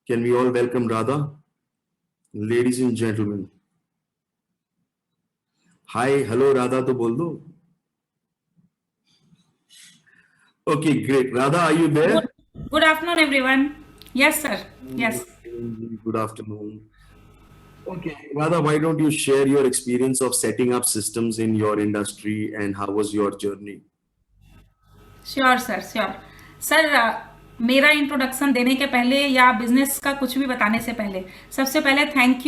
Can we all welcome Radha? Ladies and gentlemen. Hi, hello Radha तो बोल दो. Okay, great. Radha, are you there? Good afternoon, everyone. Yes, sir. Yes. Good afternoon. Okay, Radha, why don't you share your experience of setting up systems in your industry and how was your journey? Sure sir, sure sir. मेरा introduction देने के पहले या business का कुछ भी बताने से पहले सबसे पहले थैंक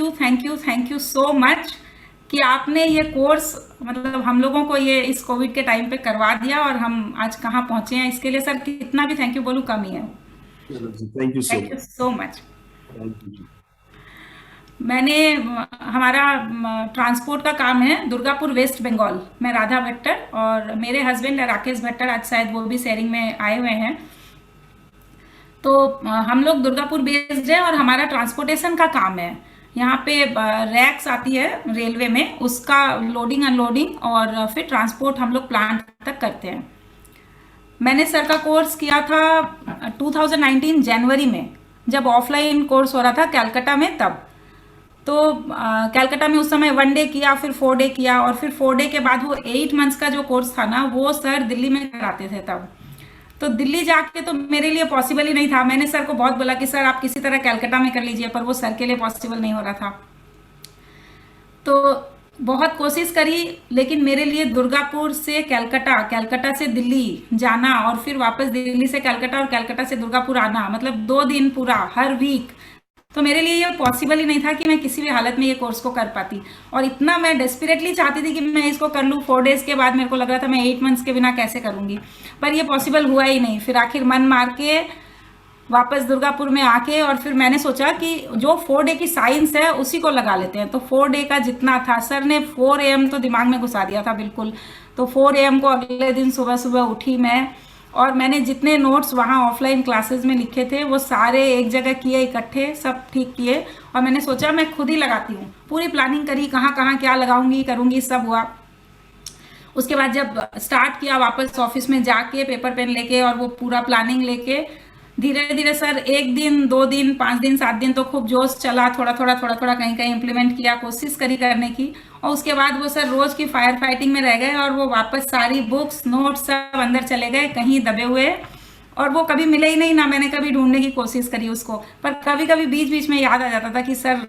यू सो मच कि आपने ये कोर्स मतलब हम लोगों को ये इस कोविड के टाइम पे करवा दिया और हम आज कहाँ पहुंचे हैं। इसके लिए सर कितना भी थैंक यू बोलूँ कम ही है। Thank you so thank you much. So much. Thank you. मैंने हमारा ट्रांसपोर्ट का काम है दुर्गापुर वेस्ट बंगाल। मैं राधा भट्टर और मेरे हस्बैंड राकेश भट्टर, आज शायद वो भी शेयरिंग में आए हुए हैं। तो हम लोग दुर्गापुर बेस्ड है और हमारा ट्रांसपोर्टेशन का काम है। यहाँ पे रैक्स आती है रेलवे में, उसका लोडिंग अनलोडिंग और फिर ट्रांसपोर्ट हम लोग प्लांट तक करते हैं। मैंने सर का कोर्स किया था 2019 जनवरी में, जब ऑफलाइन कोर्स हो रहा था कैलकाटा में तब। तो कैलकाटा में उस समय 1 डे किया, फिर 4 डे किया और फिर 4 डे के बाद वो 8 मंथ्स का जो कोर्स था ना वो सर दिल्ली में कराते थे तब। तो दिल्ली जाके तो मेरे लिए पॉसिबल ही नहीं था। मैंने सर को बहुत बोला कि सर आप किसी तरह कैलकाटा में कर लीजिए, पर वो सर के लिए पॉसिबल नहीं हो रहा था। तो बहुत कोशिश करी, लेकिन मेरे लिए दुर्गापुर से कैलकाटा, कैलकाटा से दिल्ली जाना और फिर वापस दिल्ली से कैलकाटा और कैलकाटा से दुर्गापुर आना, मतलब 2 दिन पूरा हर वीक, तो मेरे लिए ये पॉसिबल ही नहीं था कि मैं किसी भी हालत में ये कोर्स को कर पाती। और इतना मैं डेस्परेटली चाहती थी कि मैं इसको कर लूँ। 4 डेज के बाद मेरे को लग रहा था मैं 8 मंथ्स के बिना कैसे करूँगी, पर ये पॉसिबल हुआ ही नहीं। फिर आखिर मन मार के वापस दुर्गापुर में आके और फिर मैंने सोचा कि जो 4 डे की साइंस है उसी को लगा लेते हैं। तो 4 डे का जितना था, सर ने 4 AM तो दिमाग में घुसा दिया था बिल्कुल। तो 4 AM को अगले दिन सुबह सुबह उठी मैं और मैंने जितने नोट्स वहाँ ऑफलाइन क्लासेस में लिखे थे वो सारे एक जगह किए, इकट्ठे सब ठीक किए और मैंने सोचा मैं खुद ही लगाती हूँ। पूरी प्लानिंग करी, कहाँ कहाँ क्या लगाऊंगी करूँगी, सब हुआ। उसके बाद जब स्टार्ट किया वापस ऑफिस में जाके पेपर पेन लेके और वो पूरा प्लानिंग लेके, धीरे धीरे सर 1 दिन 2 दिन 5 दिन 7 दिन तो खूब जोश चला, थोड़ा थोड़ा कहीं कहीं इम्प्लीमेंट किया, कोशिश करी करने की। और उसके बाद वो सर रोज की फायर फाइटिंग में रह गए और वो वापस सारी बुक्स नोट्स सब अंदर चले गए कहीं दबे हुए, और वो कभी मिले ही नहीं ना। मैंने कभी ढूंढने की कोशिश करी उसको, पर कभी कभी बीच बीच में याद आ जाता था कि सर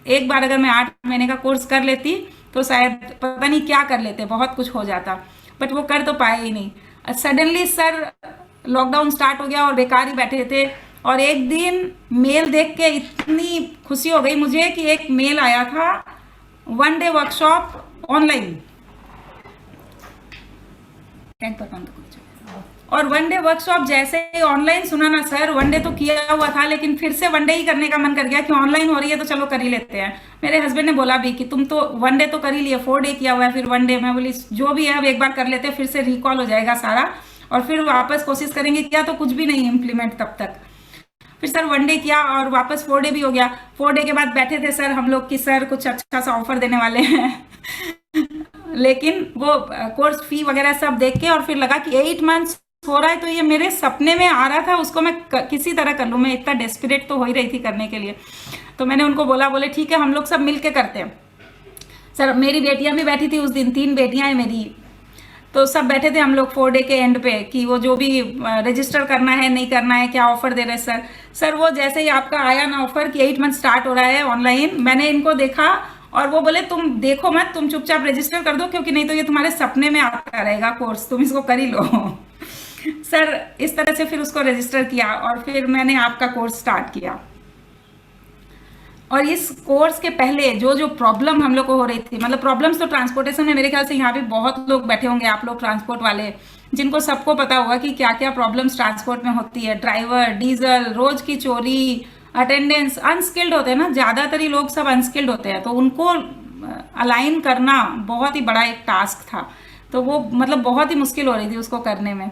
एक बार अगर मैं 8 महीने का कोर्स कर लेती तो शायद पता नहीं क्या कर लेते, बहुत कुछ हो जाता, बट वो कर तो पाए ही नहीं। सडनली सर लॉकडाउन स्टार्ट हो गया और बेकार ही बैठे थे और एक दिन मेल देख के इतनी खुशी हो गई मुझे कि एक मेल आया था 1 डे वर्कशॉप ऑनलाइन। और 1 डे वर्कशॉप जैसे ही ऑनलाइन सुना ना सर, 1 डे तो किया हुआ था लेकिन फिर से 1 डे ही करने का मन कर गया कि ऑनलाइन हो रही है तो चलो कर ही लेते हैं। मेरे हस्बैंड ने बोला भी कि तुम तो 1 डे तो कर ही लिए, 4 डे किया हुआ है फिर 1 डे। मैं बोली जो भी है अब एक बार कर लेते हैं, फिर से रिकॉल हो जाएगा सारा और फिर वापस कोशिश करेंगे। क्या तो कुछ भी नहीं इम्प्लीमेंट तब तक। फिर सर 1 डे किया और वापस 4 डे भी हो गया। 4 डे के बाद बैठे थे सर हम लोग कि सर कुछ अच्छा सा ऑफर देने वाले हैं लेकिन वो कोर्स फी वगैरह सब देख के और फिर लगा कि 8 मंथ्स हो रहा है तो ये मेरे सपने में आ रहा था, उसको मैं किसी तरह कर लूँ। मैं इतना डेस्परेट तो हो ही रही थी करने के लिए। तो मैंने उनको बोले ठीक है हम लोग सब मिल के करते हैं। सर मेरी बेटियां भी बैठी थी उस दिन, 3 बेटियां हैं मेरी। तो सब बैठे थे हम लोग 4 डे के एंड पे कि वो जो भी रजिस्टर करना है नहीं करना है, क्या ऑफर दे रहे हैं सर वो जैसे ही आपका आया ना ऑफर कि 8 मंथ स्टार्ट हो रहा है ऑनलाइन, मैंने इनको देखा और वो बोले तुम देखो मत, तुम चुपचाप रजिस्टर कर दो क्योंकि नहीं तो ये तुम्हारे सपने में आता रहेगा कोर्स, तुम इसको कर ही लो सर इस तरह से फिर उसको रजिस्टर किया और फिर मैंने आपका कोर्स स्टार्ट किया। और इस कोर्स के पहले जो जो प्रॉब्लम हम लोग को हो रही थी, मतलब प्रॉब्लम्स तो ट्रांसपोर्टेशन में मेरे ख्याल से यहाँ पे बहुत लोग बैठे होंगे, आप लोग ट्रांसपोर्ट वाले, जिनको सबको पता होगा कि क्या क्या प्रॉब्लम्स ट्रांसपोर्ट में होती है। ड्राइवर, डीजल, रोज की चोरी, अटेंडेंस, अनस्किल्ड होते हैं ना, ज़्यादातर ही लोग सब अनस्किल्ड होते हैं, तो उनको अलाइन करना बहुत ही बड़ा एक टास्क था। तो वो मतलब बहुत ही मुश्किल हो रही थी उसको करने में।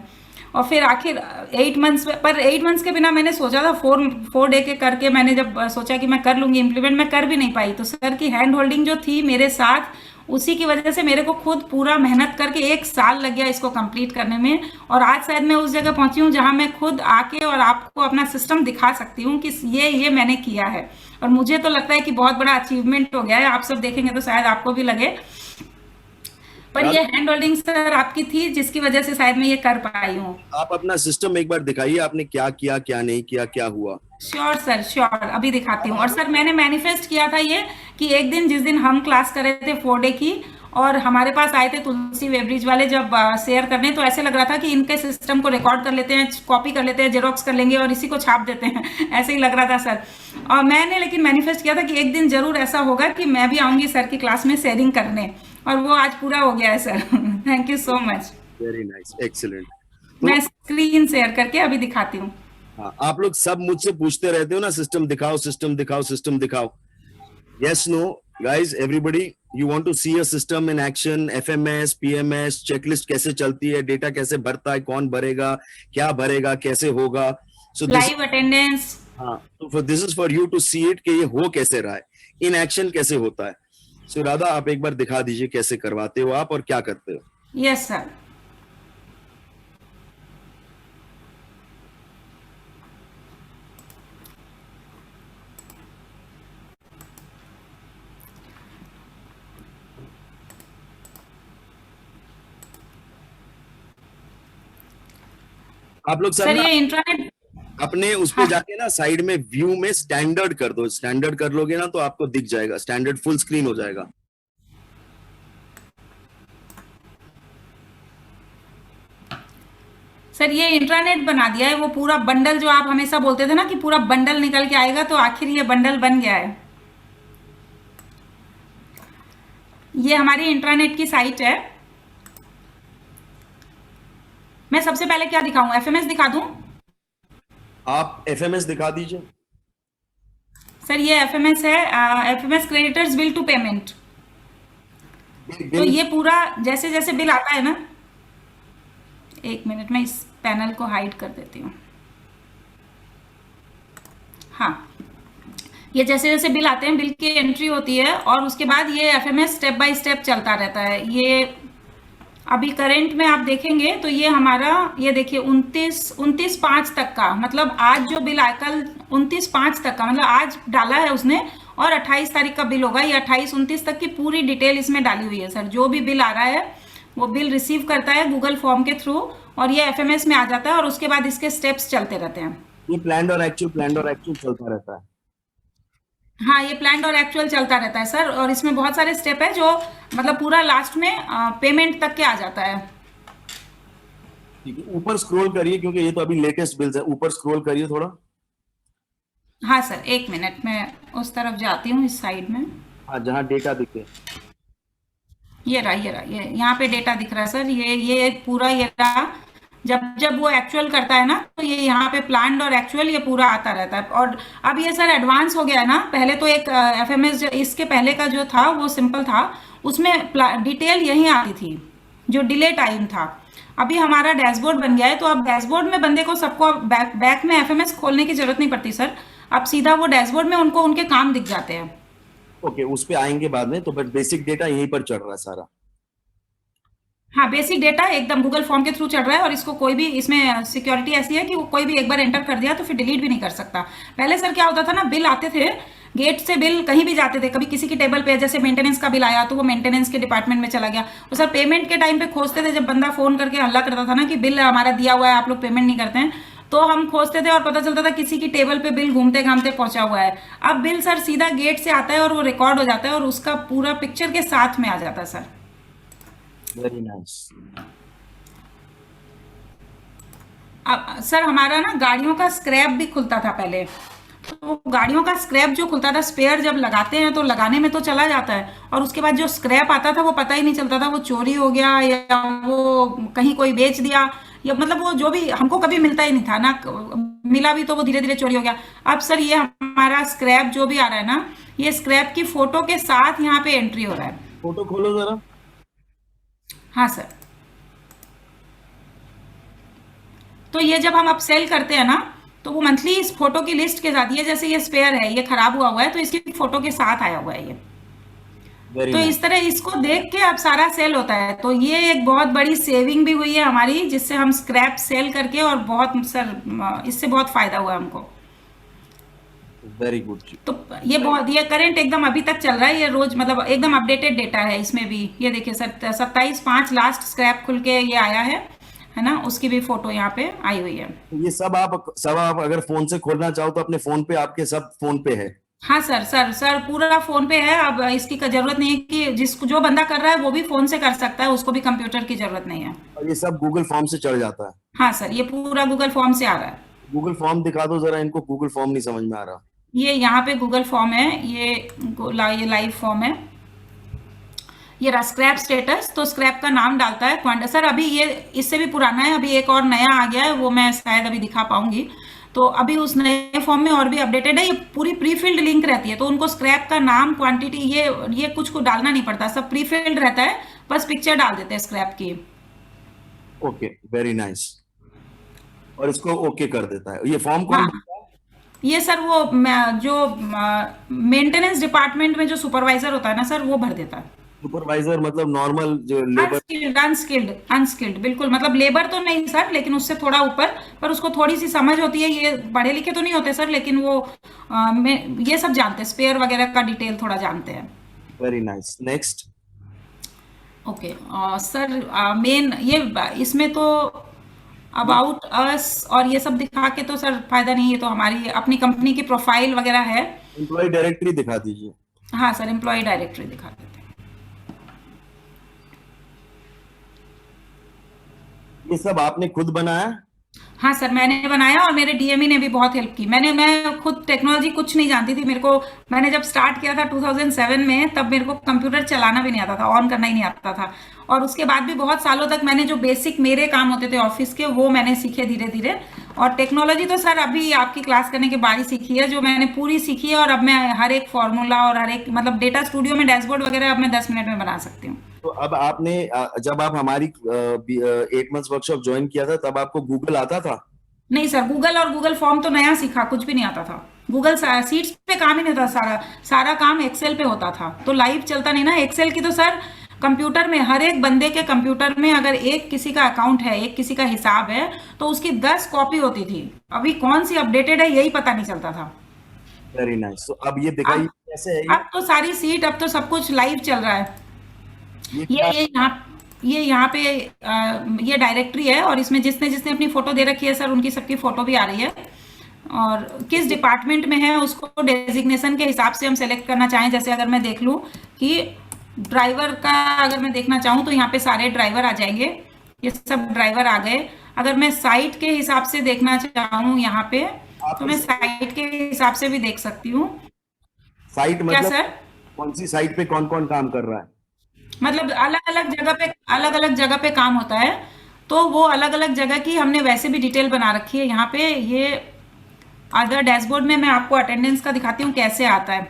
और फिर आखिर 8 मंथ्स पर 8 मंथ्स के बिना मैंने सोचा था 4 4 डे के करके, मैंने जब सोचा कि मैं कर लूंगी इम्प्लीमेंट, मैं कर भी नहीं पाई। तो सर की हैंड होल्डिंग जो थी मेरे साथ, उसी की वजह से मेरे को खुद पूरा मेहनत करके 1 साल लग गया इसको कंप्लीट करने में। और आज शायद मैं उस जगह पहुंची हूँ जहां मैं खुद आके और आपको अपना सिस्टम दिखा सकती हूँ कि ये मैंने किया है। और मुझे तो लगता है कि बहुत बड़ा अचीवमेंट हो गया है। आप सब देखेंगे तो शायद आपको भी लगे, पर ये राधा, हैंड होल्डिंग सर आपकी थी जिसकी वजह से शायद मैं ये कर पाई हूँ। आप अपना सिस्टम एक बार दिखाइए, आपने क्या किया, क्या नहीं किया, क्या हुआ। श्योर सर, श्योर, अभी दिखाती हूँ। और सर मैंने मैनिफेस्ट किया था ये कि एक दिन, जिस दिन हम क्लास कर रहे थे 4 डे की, और हमारे पास आए थे तुलसी वेब्रिज वाले जब शेयर करने, तो ऐसे लग रहा था कि इनके सिस्टम को रिकॉर्ड कर लेते हैं, कॉपी कर लेते हैं, जेरोक्स कर लेंगे और इसी को छाप देते हैं ऐसे ही लग रहा था सर। और मैंने लेकिन मैनिफेस्ट किया था कि एक दिन जरूर ऐसा होगा कि मैं भी आऊंगी सर की क्लास में शेयरिंग करने, और वो आज पूरा हो गया है sir. Thank you so much. Very nice, excellent. मैं तो स्क्रीन शेयर करके अभी दिखाती हूँ। हाँ, आप लोग सब मुझसे पूछते रहते हो ना, सिस्टम दिखाओ, सिस्टम दिखाओ, सिस्टम दिखाओ। Yes, no, guys, everybody, you want to see a system in action, FMS, PMS, checklist कैसे चलती है, डेटा कैसे भरता है, कौन भरेगा, क्या भरेगा, कैसे होगा। So this, live attendance. हाँ, तो for this is for you to see it कि ये हो कैसे रहा है, इन एक्शन कैसे होता है। सो राधा, आप एक बार दिखा दीजिए कैसे करवाते हो आप और क्या करते हो। Yes sir. आप लोग सब सर ना ये इंट्रानेट। अपने उस पे हाँ जाके ना साइड में व्यू में स्टैंडर्ड कर दो, स्टैंडर्ड कर लोगे ना तो आपको दिख जाएगा, स्टैंडर्ड फुल स्क्रीन हो जाएगा। सर ये इंट्रानेट बना दिया है, वो पूरा बंडल जो आप हमेशा बोलते थे ना कि पूरा बंडल निकल के आएगा, तो आखिर ये बंडल बन गया है। ये हमारी इंट्रानेट की साइट है। मैं सबसे पहले क्या दिखाऊं, एफएमएस दिखा दूं? आप एफएमएस दिखा दीजिए। सर ये एफएमएस है, FMS creditors bill to payment. तो बिल, ये पूरा जैसे जैसे बिल आता है ना, 1 मिनट में इस पैनल को हाइड कर देती हूँ। हाँ, ये जैसे जैसे बिल आते हैं, बिल की एंट्री होती है, और उसके बाद ये एफएमएस स्टेप बाय स्टेप चलता रहता है। ये अभी करंट में आप देखेंगे तो ये हमारा, ये देखिए 29/5 तक का, मतलब आज जो बिल आया, कल 29/5 तक का, मतलब आज डाला है उसने, और 28 तारीख का बिल होगा। ये 28-29 तक की पूरी डिटेल इसमें डाली हुई है सर। जो भी बिल आ रहा है वो बिल रिसीव करता है गूगल फॉर्म के थ्रू, और ये एफएमएस में आ जाता है, और उसके बाद इसके स्टेप्स चलते रहते हैं। ये प्लान्ड और एक्चुअल, प्लान्ड और एक्चुअल चलता रहता है। हाँ, ये प्लान्ड और एक्चुअल चलता रहता है सर, और इसमें बहुत सारे स्टेप है जो मतलब पूरा लास्ट में पेमेंट तक के आ जाता है। ठीक है, ऊपर स्क्रॉल करिए क्योंकि ये तो अभी लेटेस्ट बिल्स है, ऊपर स्क्रॉल करिए थोड़ा। हाँ सर, 1 मिनट मैं उस तरफ जाती हूँ, इस साइड में। हाँ, जहाँ डेटा दिखे। ये रहा, ये रहा, ये यहाँ पे डेटा दिख रहा है सर। ये पूरा ये रहा। जब जब वो एक्चुअल करता है ना, तो ये यहाँ पे प्लान्ड और एक्चुअल ये पूरा आता रहता है। और अब ये सर एडवांस हो गया है ना। पहले तो एक एफएमएस, इसके पहले का जो था वो सिंपल था, उसमें डिटेल यहीं आती थी, जो डिले टाइम था। अभी हमारा डैशबोर्ड बन गया है, तो अब डैशबोर्ड में बंदे को सबको बैक में एफएमएस खोलने की जरूरत नहीं पड़ती सर। अब सीधा वो डैशबोर्ड में उनको उनके काम दिख जाते हैं। ओके, उस पे आएंगे बाद में, तो बट बेसिक डेटा यहीं पर चल रहा है सारा। हाँ, बेसिक डेटा एकदम गूगल फॉर्म के थ्रू चल रहा है, और इसको कोई भी, इसमें सिक्योरिटी ऐसी है कि वो कोई भी एक बार एंटर कर दिया तो फिर डिलीट भी नहीं कर सकता। पहले सर क्या होता था ना, बिल आते थे, गेट से बिल कहीं भी जाते थे, कभी किसी की टेबल पे जैसे मेंटेनेंस का बिल आया तो वो मेंटेनेंस के डिपार्टमेंट में चला गया। और सर पेमेंट के टाइम पे खोजते थे, जब बंदा फोन करके हल्ला करता था ना कि बिल हमारा दिया हुआ है, आप लोग पेमेंट नहीं करते हैं, तो हम खोजते थे और पता चलता था किसी की टेबल पे बिल घूमते घामते पहुंचा हुआ है। अब बिल सर सीधा गेट से आता है और वो रिकॉर्ड हो जाता है, और उसका पूरा पिक्चर के साथ में आ जाता है सर। Very nice. अब सर हमारा ना गाड़ियों का स्क्रैप भी खुलता था पहले। तो गाड़ियों का स्क्रैप जो खुलता था, स्पेयर जब लगाते हैं तो लगाने में तो चला जाता है, और उसके बाद जो स्क्रैप आता था वो पता ही नहीं चलता था, वो चोरी हो गया या वो कहीं कोई बेच दिया, या मतलब वो जो भी हमको कभी मिलता ही नहीं था ना, मिला भी तो वो धीरे धीरे चोरी हो गया। अब सर ये हमारा स्क्रैप जो भी आ रहा है ना, ये स्क्रैप की फोटो के साथ यहाँ पे एंट्री हो रहा है। फोटो खोलो जरा। हाँ सर, तो ये जब हम अब सेल करते हैं ना, तो वो मंथली इस फोटो की लिस्ट के साथ, ये जैसे ये स्पेयर है, ये खराब हुआ हुआ है, तो इसकी फोटो के साथ आया हुआ है ये। वेरी तो नाइस। इस तरह इसको देख के अब सारा सेल होता है, तो ये एक बहुत बड़ी सेविंग भी हुई है हमारी, जिससे हम स्क्रैप सेल करके, और बहुत सर इससे बहुत फायदा हुआ हमको। वेरी गुड जी। तो ये बहुत, ये करंट एकदम अभी तक चल रहा है, ये रोज मतलब एकदम अपडेटेड डेटा है इसमें भी। ये देखिए सर, 27/5 लास्ट स्क्रैप खुल के ये आया है ना, उसकी भी फोटो यहाँ पे आई हुई है। तो ये सब आप अगर फोन से खोलना चाहो तो अपने फोन पे, आपके सब फोन पे है? हाँ सर, सर पूरा फोन पे है। अब इसकी का जरूरत नहीं है कि जिसको, जो बंदा कर रहा है वो भी फोन से कर सकता है, उसको भी कंप्यूटर की जरूरत नहीं है। और ये सब गूगल फॉर्म से चढ़ जाता है? हाँ सर, ये पूरा गूगल फॉर्म से आ रहा है। गूगल फॉर्म दिखा दो जरा, इनको गूगल फॉर्म नहीं समझ में आ रहा। ये यहाँ पे गूगल फॉर्म है, ये लाइव फॉर्म है। ये रहा स्क्रैप स्टेटस, तो स्क्रैप का नाम डालता है क्वांटा। सर अभी ये इससे भी पुराना है, अभी एक और नया आ गया है, वो मैं शायद अभी दिखा पाऊंगी। तो अभी उस नए फॉर्म में और भी अपडेटेड है, ये पूरी प्री फिल्ड लिंक रहती है, तो उनको स्क्रैप का नाम, क्वांटिटी, ये कुछ को डालना नहीं पड़ता, सब प्री फिल्ड रहता है, बस पिक्चर डाल देते हैं स्क्रैप की। Okay, very nice. और इसको ओके कर देता है। ये फॉर्म कौन हाँ, भरता है? ये सर वो जो मेंटेनेंस डिपार्टमेंट में जो सुपरवाइजर होता है ना सर, वो भर देता है। सुपरवाइजर मतलब नॉर्मल जो लेबर? अनस्किल्ड, अनस्किल्ड, अनस्किल्ड, बिल्कुल, मतलब लेबर तो नहीं सर, लेकिन उससे थोड़ा ऊपर, पर उसको थोड़ी सी समझ होती है। ये पढ़े लिखे तो नहीं होते सर, लेकिन वो ये सब जानते हैं, स्पेयर वगैरह का डिटेल थोड़ा जानते हैं। Very nice. Next. Okay, sir main ये इसमें तो अबाउट अस और ये सब दिखा के तो सर फायदा नहीं है, तो हमारी अपनी कंपनी की प्रोफाइल वगैरह है। एम्प्लॉय डायरेक्टरी दिखा दीजिए। हाँ सर, एम्प्लॉय डायरेक्टरी दिखा देते हैं। ये सब आपने खुद बनाया? हाँ सर, मैंने बनाया, और मेरे डीएमई ने भी बहुत हेल्प की। मैं खुद टेक्नोलॉजी कुछ नहीं जानती थी। मैंने जब स्टार्ट किया था 2007 में, तब मेरे को कंप्यूटर चलाना भी नहीं आता था, ऑन करना ही नहीं आता था। और उसके बाद भी बहुत सालों तक मैंने जो बेसिक मेरे काम होते थे ऑफिस के, वो मैंने सीखे धीरे धीरे। और टेक्नोलॉजी तो सर अभी आपकी क्लास करने के बाद ही सीखी है, जो मैंने पूरी सीखी है। और अब मैं हर एक फॉर्मूला और हर एक, मतलब डेटा स्टूडियो में डैशबोर्ड वगैरह अब मैं 10 मिनट में बना सकती हूँ। तो अब आपने जब आप हमारी 8 मंथ वर्कशॉप ज्वाइन किया था, तब आपको गूगल आता था? नहीं सर, गूगल और गूगल फॉर्म तो नया सीखा, कुछ भी नहीं आता था। गूगल सीट्स पे काम ही नहीं था, सारा सारा काम एक्सेल पे होता था, तो लाइव चलता नहीं ना एक्सेल की। तो सर कंप्यूटर में, हर एक बंदे के कंप्यूटर में अगर एक किसी का अकाउंट है, एक किसी का हिसाब है, तो उसकी 10 कॉपी होती थी। अभी कौन सी अपडेटेड है यही पता नहीं चलता था। Very nice. तो अब ये दिखाइए अब कैसे है ये? अब तो सारी सीट, अब तो सब कुछ लाइव चल रहा है। ये ये क्या? यहाँ पे ये डायरेक्टरी है, और इसमें जिसने जिसने अपनी फोटो दे रखी है सर, उनकी सबकी फोटो भी आ रही है। और किस डिपार्टमेंट में है उसको डेजिग्नेशन के हिसाब से हम सेलेक्ट करना चाहें। जैसे अगर मैं देख लूँ कि ड्राइवर का, अगर मैं देखना चाहूँ तो यहाँ पे सारे ड्राइवर आ जाएंगे, ये सब ड्राइवर आ गए। अगर मैं साइट के हिसाब से देखना चाहूँ यहाँ पे, तो मैं साइट के हिसाब से भी देख सकती हूँ। साइट क्या मतलब सर? कौन सी साइट पे कौन कौन काम कर रहा है? मतलब अलग अलग जगह पे काम होता है, तो वो अलग अलग जगह की हमने वैसे भी डिटेल बना रखी है यहाँ पे। ये अदर डैशबोर्ड में मैं आपको अटेंडेंस का दिखाती हूँ कैसे आता है।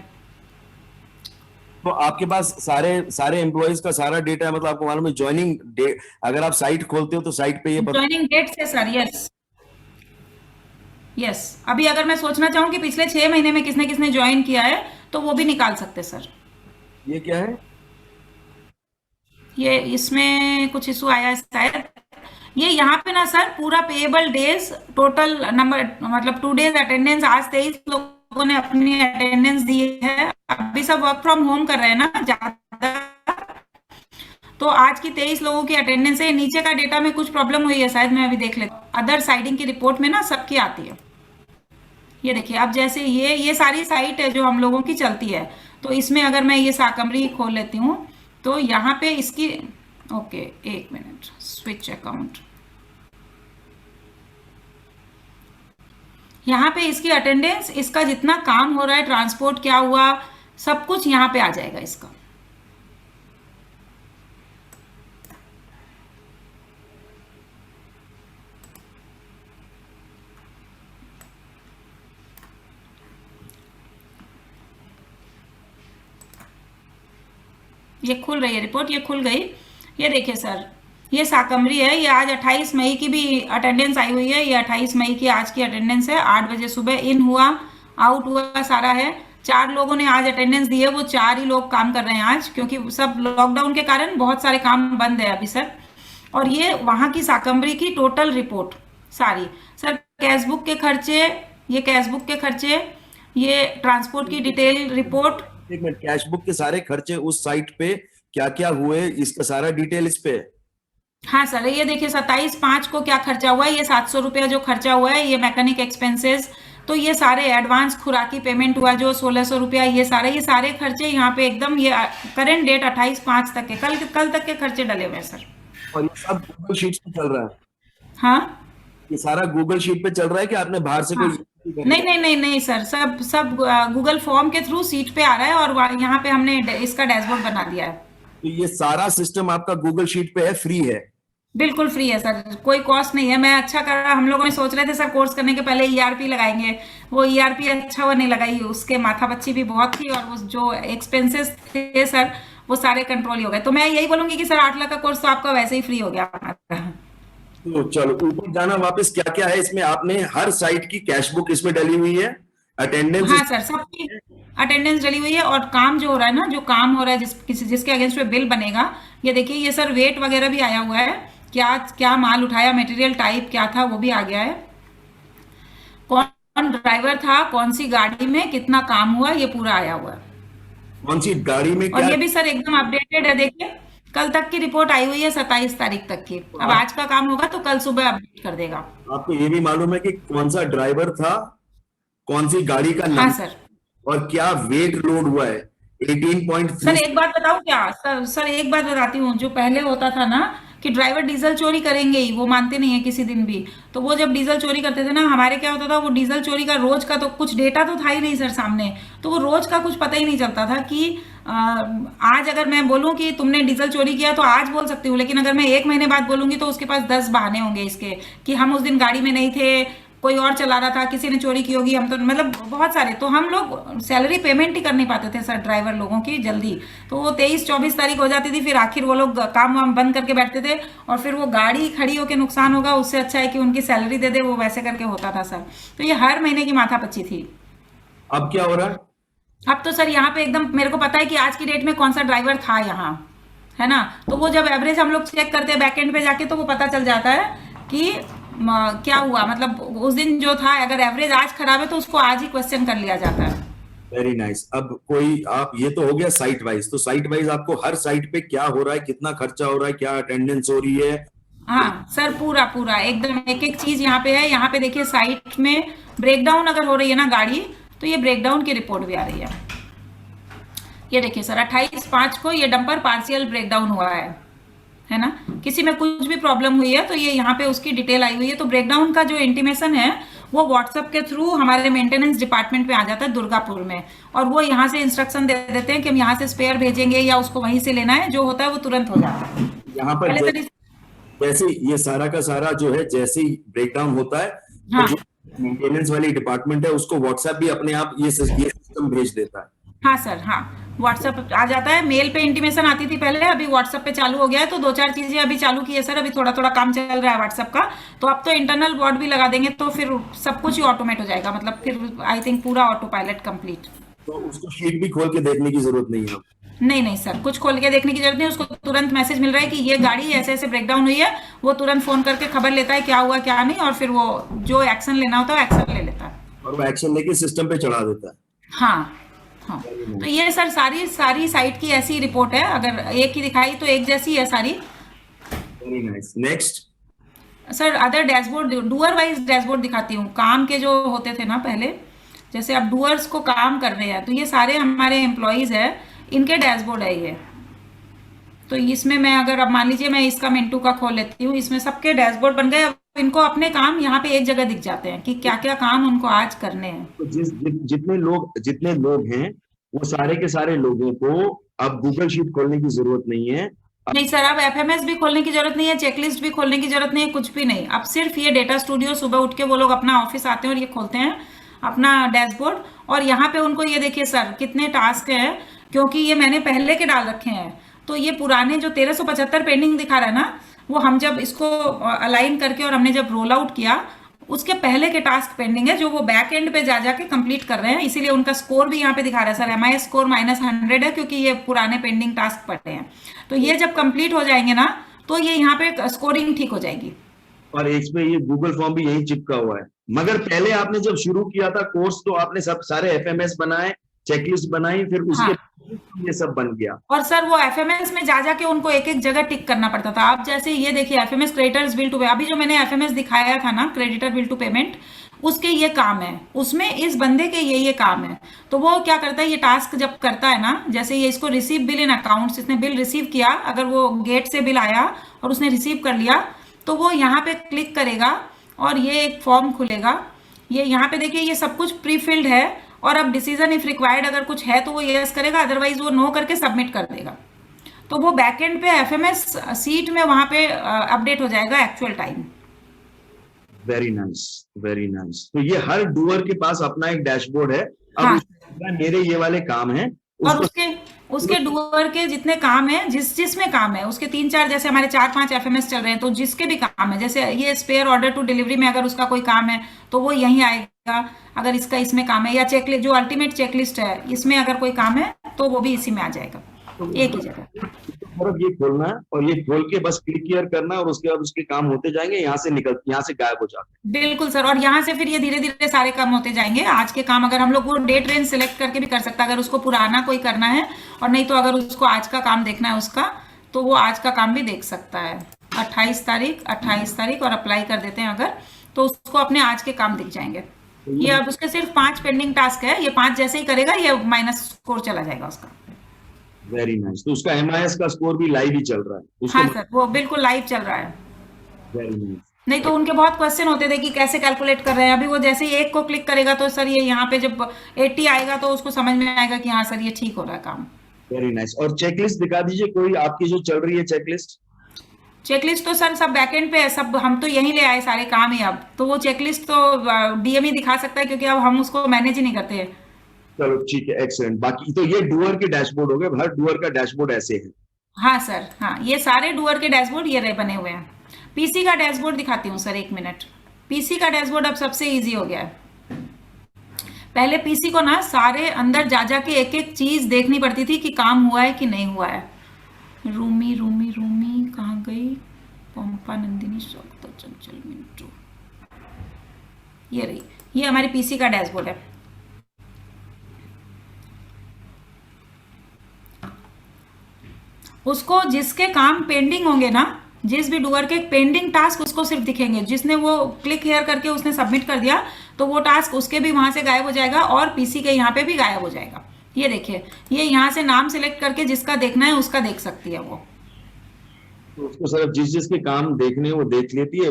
तो आपके पास सारे सारे एम्प्लॉयज का सारा डेटा है, मतलब आपको मालूम है ज्वाइनिंग डेट? अगर आप साइट खोलते हो तो साइट पे ये ज्वाइनिंग डेट से सर, यस यस। अभी अगर मैं सोचना चाहूँ कि पिछले 6 महीने में किसने किसने ज्वाइन किया है, तो वो भी निकाल सकते सर। ये क्या है? ये इसमें कुछ इशू आया है शायद। ये यहाँ पे ना सर पूरा पेएबल डेज, टोटल नंबर, मतलब 2 डेज अटेंडेंस। आज 23 लोगों ने अपनी अटेंडेंस दी है। अभी सब वर्क फ्रॉम होम कर रहे हैं ना ज्यादा, तो आज की 23 लोगों की अटेंडेंस है। नीचे का डेटा में कुछ प्रॉब्लम हुई है शायद, मैं अभी देख लेती हूँ। अदर साइडिंग की रिपोर्ट में ना सबकी आती है। ये देखिए, अब जैसे ये सारी साइट है जो हम लोगों की चलती है, तो इसमें अगर मैं ये साकमरी खोल लेती हूँ, तो यहाँ पे इसकी, ओके एक मिनट, स्विच अकाउंट, यहाँ पे इसकी अटेंडेंस, इसका जितना काम हो रहा है, ट्रांसपोर्ट क्या हुआ, सब कुछ यहाँ पे आ जाएगा इसका। ये खुल रही है रिपोर्ट, ये खुल गई। ये देखिए सर, ये शाकंभरी है। ये आज 28 मई की भी अटेंडेंस आई हुई है। ये 28 मई की आज की अटेंडेंस है। 8 बजे सुबह इन हुआ, आउट हुआ सारा है। 4 लोगों ने आज अटेंडेंस दी है, वो 4 ही लोग काम कर रहे हैं आज, क्योंकि सब लॉकडाउन के कारण बहुत सारे काम बंद है अभी सर। और ये वहां की शाकंभरी की टोटल रिपोर्ट सारी सर, कैशबुक के खर्चे, ये कैशबुक के खर्चे, ये ट्रांसपोर्ट की डिटेल रिपोर्ट। एक मिनट, कैश बुक के सारे खर्चे उस साइट पे क्या क्या हुए, इसका सारा डिटेल इस पे है। हाँ सर, ये देखिए 27/5 को क्या खर्चा हुआ है। ये 700 रुपया जो खर्चा हुआ है, ये मैकेनिक एक्सपेंसेस। तो ये सारे एडवांस खुराकी पेमेंट हुआ जो 1600 रुपया, ये सारे खर्चे यहाँ पे एकदम, ये करंट डेट 28/5 तक के, कल तक के खर्चे डले हुए हैं सर। और ये सब गूगल शीट पे चल रहा है? हाँ ये सारा गूगल शीट पे चल रहा है कि आपने बाहर से हाँ, कोई नहीं नहीं नहीं नहीं सर, सब सब गूगल फॉर्म के थ्रू सीट पे आ रहा है, और यहाँ पे हमने इसका डैशबोर्ड बना दिया है। तो ये सारा सिस्टम आपका गूगल शीट पे है, फ्री है? बिल्कुल फ्री है सर, कोई कॉस्ट नहीं है। मैं अच्छा कर रहा, हम लोगों ने सोच रहे थे सर कोर्स करने के पहले ईआरपी लगाएंगे, वो ईआरपी अच्छा वो नहीं लगाई, उसके माथापच्ची भी बहुत थी, और वो जो एक्सपेंसेस थे सर वो सारे कंट्रोल ही हो गए। तो मैं यही बोलूंगी कि सर 8 लाख का कोर्स तो आपका वैसे ही फ्री हो गया हमारा। तो चलो ऊपर जाना वापस, क्या क्या है इसमें? आपने हर साइट की कैश बुक इसमें डली हुई है, अटेंडेंस। हाँ सर, सबकी अटेंडेंस डली हुई है, और काम जो हो रहा है ना, जो काम हो रहा है जिसके अगेंस्ट में बिल बनेगा, ये देखिए ये सर वेट वगैरह भी आया हुआ है, क्या क्या माल उठाया, मटेरियल टाइप क्या था वो भी आ गया है, कौन ड्राइवर था, कौन सी गाड़ी में कितना काम हुआ, ये पूरा आया हुआ है। कौन सी गाड़ी में और क्या? ये भी सर एकदम अपडेटेड है, देखिए कल तक की रिपोर्ट आई हुई है, 27 तारीख तक की। अब आज का काम होगा तो कल सुबह अपडेट कर देगा। आपको ये भी मालूम है कि कौन सा ड्राइवर था, कौन सी गाड़ी का हाँ नंबर, सर। और क्या वेट लोड हुआ है? सर 18.3। एक बात बताऊं क्या सर, एक बात बताती हूँ। जो पहले होता था ना कि ड्राइवर डीजल चोरी करेंगे ही, वो मानते नहीं है किसी दिन भी। तो वो जब डीजल चोरी करते थे ना, हमारे क्या होता था, वो डीजल चोरी का रोज का तो कुछ डेटा तो था ही नहीं सर सामने, तो वो रोज का कुछ पता ही नहीं चलता था कि आज अगर मैं बोलूं कि तुमने डीजल चोरी किया तो आज बोल सकती हूँ, लेकिन अगर मैं 1 महीने बाद बोलूंगी तो उसके पास 10 बहाने होंगे इसके, कि हम उस दिन गाड़ी में नहीं थे, कोई और चला रहा था, किसी ने चोरी की होगी, हम तो मतलब बहुत सारे। तो हम लोग सैलरी पेमेंट ही कर नहीं पाते थे सर ड्राइवर लोगों की जल्दी। तो वो 23-24 तारीख हो जाती थी, फिर आखिर वो लोग काम वाम बंद करके बैठते थे, और फिर वो गाड़ी खड़ी होकर नुकसान होगा, उससे अच्छा है कि उनकी सैलरी दे दे, वो वैसे करके होता था सर। तो ये हर महीने की माथापच्ची थी। अब क्या हो रहा है? अब तो सर यहाँ पे एकदम मेरे को पता है कि आज की डेट में कौन सा ड्राइवर था यहाँ, है ना। तो वो जब एवरेज हम लोग चेक करते हैं बैकएंड पे जाके, तो वो पता चल जाता है कि क्या हुआ, मतलब उस दिन जो था, अगर एवरेज आज खराब है तो उसको आज ही क्वेश्चन कर लिया जाता है। Very nice. अब कोई आप, ये तो हो गया साइट वाइज, तो साइट वाइज आपको हर साइट पे क्या हो रहा है, कितना खर्चा हो रहा है, क्या अटेंडेंस हो रही है? हाँ सर, पूरा पूरा एकदम एक एक चीज यहाँ पे है। यहाँ पे देखिए साइट में ब्रेकडाउन अगर हो रही है ना गाड़ी, तो ये ब्रेकडाउन की रिपोर्ट भी आ रही है। ये देखिए सर 28/5 को ये डंपर पार्शियल ब्रेकडाउन हुआ है ना। किसी में कुछ भी प्रॉब्लम हुई है तो ये यहाँ पे उसकी डिटेल आई हुई है। तो ब्रेकडाउन का जो इंटीमेशन है वो व्हाट्सएप के थ्रू हमारे मेंटेनेंस डिपार्टमेंट में आ जाता है दुर्गापुर में, और वो यहाँ से इंस्ट्रक्शन दे देते हैं कि हम यहाँ से स्पेयर भेजेंगे या उसको वहीं से लेना है, जो होता है वो तुरंत हो जाता है। यहाँ पर पहले तो जैसे ये सारा का सारा जो है, जैसे ही ब्रेकडाउन होता है, हाँ तो जो मेंटेनेंस वाली डिपार्टमेंट है उसको व्हाट्सएप भी अपने आप ये सिस्टम भेज देता है। हाँ सर, हाँ व्हाट्सएप आ जाता है। मेल पे इंटीमेशन आती थी पहले, अभी व्हाट्सएप पे चालू हो गया है। तो 2-4 चीजें अभी चालू की है सर, अभी थोड़ा थोड़ा काम चल रहा है व्हाट्सएप का। तो अब तो इंटरनल बॉट भी लगा देंगे, तो फिर सब कुछ ही ऑटोमेट हो जाएगा, मतलब फिर आई थिंक पूरा ऑटो पायलट कंप्लीट। तो उसको शीट भी खोल के देखने की जरूरत नहीं है। नहीं नहीं सर, कुछ खोल के देखने की जरूरत नहीं, उसको तुरंत मैसेज मिल रहा है कि ये गाड़ी ऐसे ऐसे ब्रेकडाउन हुई है, वो तुरंत फोन करके खबर लेता है क्या हुआ क्या नहीं, और फिर वो जो एक्शन लेना होता है एक्शन ले लेता है। और वो एक्शन लेके सिस्टम पे चढ़ा देता है। हाँ हाँ। तो ये सर सारी सारी साइट की ऐसी रिपोर्ट है, अगर एक ही दिखाई तो एक जैसी है सारी। Very nice. Next sir other dashboard, doer wise dashboard दिखाती हूँ। काम के जो होते थे ना पहले, जैसे अब डूअर्स को काम कर रहे हैं, तो ये सारे हमारे एम्प्लॉयज है, इनके डैशबोर्ड है ये। तो इसमें मैं अगर अब मान लीजिए मैं इसका मिंटू का खोल लेती हूँ, इसमें सबके डैशबोर्ड बन गए। अब इनको अपने काम यहाँ पे एक जगह दिख जाते हैं कि क्या क्या काम उनको आज करने हैं। तो जितने लोग हैं, वो सारे के सारे लोगों को अब गूगल शीट खोलने की जरूरत नहीं है। नहीं सर, अब एफएमएस भी खोलने की जरूरत नहीं है, चेकलिस्ट भी खोलने की जरूरत नहीं है, कुछ भी नहीं। अब सिर्फ ये डेटा स्टूडियो, सुबह उठ के वो लोग अपना ऑफिस आते हैं और ये खोलते हैं अपना डैशबोर्ड, और यहाँ पे उनको ये देखिए सर कितने टास्क हैं, क्योंकि ये मैंने पहले के डाल रखे हैं। तो ये पुराने जो 1375 पेंडिंग दिखा रहा है ना, वो हम जब इसको अलाइन करके और हमने जब रोल आउट किया, उसके पहले के टास्क पेंडिंग है जो वो बैक एंड पे जा जाके कंप्लीट कर रहे हैं, इसीलिए उनका स्कोर भी यहाँ पे दिखा रहा है सर। एमआई स्कोर -100 है क्योंकि ये पुराने पेंडिंग टास्क पड़े हैं। तो ये जब कंप्लीट हो जाएंगे ना, तो ये यहाँ पे स्कोरिंग ठीक हो जाएगी। और इसमें ये गूगल फॉर्म भी यही चिपका हुआ है। मगर पहले आपने जब शुरू किया था कोर्स तो आपने सब सारे एफएमएस बनाए, चेकलिस्ट बनाई, फिर उसके हाँ, ये सब बन गया। और सर वो एफएमएस में जा जाके उनको एक एक जगह टिक करना पड़ता था। आप जैसे ये देखिए एफएमएस क्रेडिटर्स बिल टू पे, अभी जो मैंने एफएमएस दिखाया था ना, क्रेडिटर बिल टू पेमेंट, उसके ये काम है, उसमें इस बंदे के ये काम है। तो वो क्या करता है, ये टास्क जब करता है ना, जैसे ये इसको रिसीव बिल इन अकाउंट्स, इसने बिल रिसीव किया, अगर वो गेट से बिल आया और उसने रिसीव कर लिया, तो वो यहाँ पे क्लिक करेगा और ये एक फॉर्म खुलेगा। ये यहाँ पे देखिए ये सब कुछ प्री फिल्ड है, और अब डिसीजन इफ रिक्वायर्ड अगर कुछ है तो वो यस करेगा, अदरवाइज वो नो करके सबमिट कर देगा। तो वो बैकएंड पे एफएमएस सीट में वहां पे अपडेट हो जाएगा actual time. Very nice, very nice. तो ये हर डूअर के पास अपना एक डैशबोर्ड है। अब हाँ, मेरे ये वाले काम हैं और उसको उसके उसके डूअर के जितने काम है, जिसमें काम है उसके 3-4, जैसे हमारे 4-5 एफएमएस चल रहे हैं, तो जिसके भी काम है, जैसे ये स्पेयर ऑर्डर टू डिलीवरी में अगर उसका कोई काम है तो वो यहीं आएगा। अगर इसका इसमें काम है, या चेकलिस्ट जो अल्टीमेट चेकलिस्ट है, इसमें अगर कोई काम है तो वो भी इसी में आ जाएगा, एक ही जगह। सिर्फ ये खोलना है और ये खोल के बस क्लिक हियर करना है और उसके बाद उसके काम होते जाएंगे, यहाँ से गायब हो जाते हैं। बिल्कुल सर, और यहाँ से फिर ये धीरे धीरे सारे काम होते जाएंगे। आज के काम अगर हम लोग वो डेट रेंज सिलेक्ट करके भी कर सकता है, अगर उसको पुराना कोई करना है, और नहीं तो अगर उसको आज का काम देखना है उसका, तो वो आज का काम भी देख सकता है। 28 तारीख और अप्लाई कर देते हैं अगर, तो उसको अपने आज के काम दिख जाएंगे। ये अब उसके सिर्फ 5 पेंडिंग टास्क है, ये 5 जैसे ही करेगा ये माइनस स्कोर चला जाएगा उसका। Very nice. तो उसका एमआईएस का स्कोर भी लाइव ही चल रहा है उसको। हाँ सर, वो बिल्कुल लाइव चल रहा है। Very nice. नहीं तो उनके बहुत क्वेश्चन होते थे कि कैसे कैलकुलेट कर रहे हैं। अभी वो जैसे ही एक को क्लिक करेगा तो सर ये यहाँ पे जब 80 आएगा तो उसको समझ में आएगा कि हाँ सर ये ठीक हो रहा है काम। Very nice. और चेकलिस्ट दिखा दीजिए कोई आपकी जो चल रही है चेकलिस्ट। चेकलिस्ट तो सर सब बैकएंड पे है, सब हम तो यहीं ले आए सारे काम ही। अब तो वो चेकलिस्ट तो डीएम ही दिखा सकता है, क्योंकि अब हम उसको मैनेज ही नहीं करते हैं। चलो ठीक है, एक्सीलेंट। बाकी तो ये डूअर के डैशबोर्ड हो गए, हर डूअर का डैशबोर्ड ऐसे है। हाँ सर, हाँ, ये सारे डूअर के डैशबोर्ड ये रहे बने हुए हैं। पीसी का डैशबोर्ड दिखाती हूँ सर, 1 मिनट। पीसी का डैशबोर्ड अब सबसे इजी हो गया है। पहले पीसी को ना सारे अंदर जा जाके एक एक चीज देखनी पड़ती थी कि काम हुआ है कि नहीं हुआ है। रूमी रूमी रूमी कहाँ गई? पंपा नंदिनी शौकता चंचल मिंटू, ये रही। ये हमारी पीसी का डैशबोर्ड है। उसको जिसके काम पेंडिंग होंगे ना, जिस भी डूअर के पेंडिंग टास्क उसको सिर्फ दिखेंगे। जिसने वो क्लिक हेयर करके उसने सबमिट कर दिया तो वो टास्क उसके भी वहां से गायब हो जाएगा और पीसी के यहाँ पे भी गायब हो जाएगा। ये देखिए, ये यहाँ से नाम सिलेक्ट करके जिसका देखना है उसका देख सकती है वो। तो उसको सिर्फ जिस जिसके काम देखने वो देख लेती है।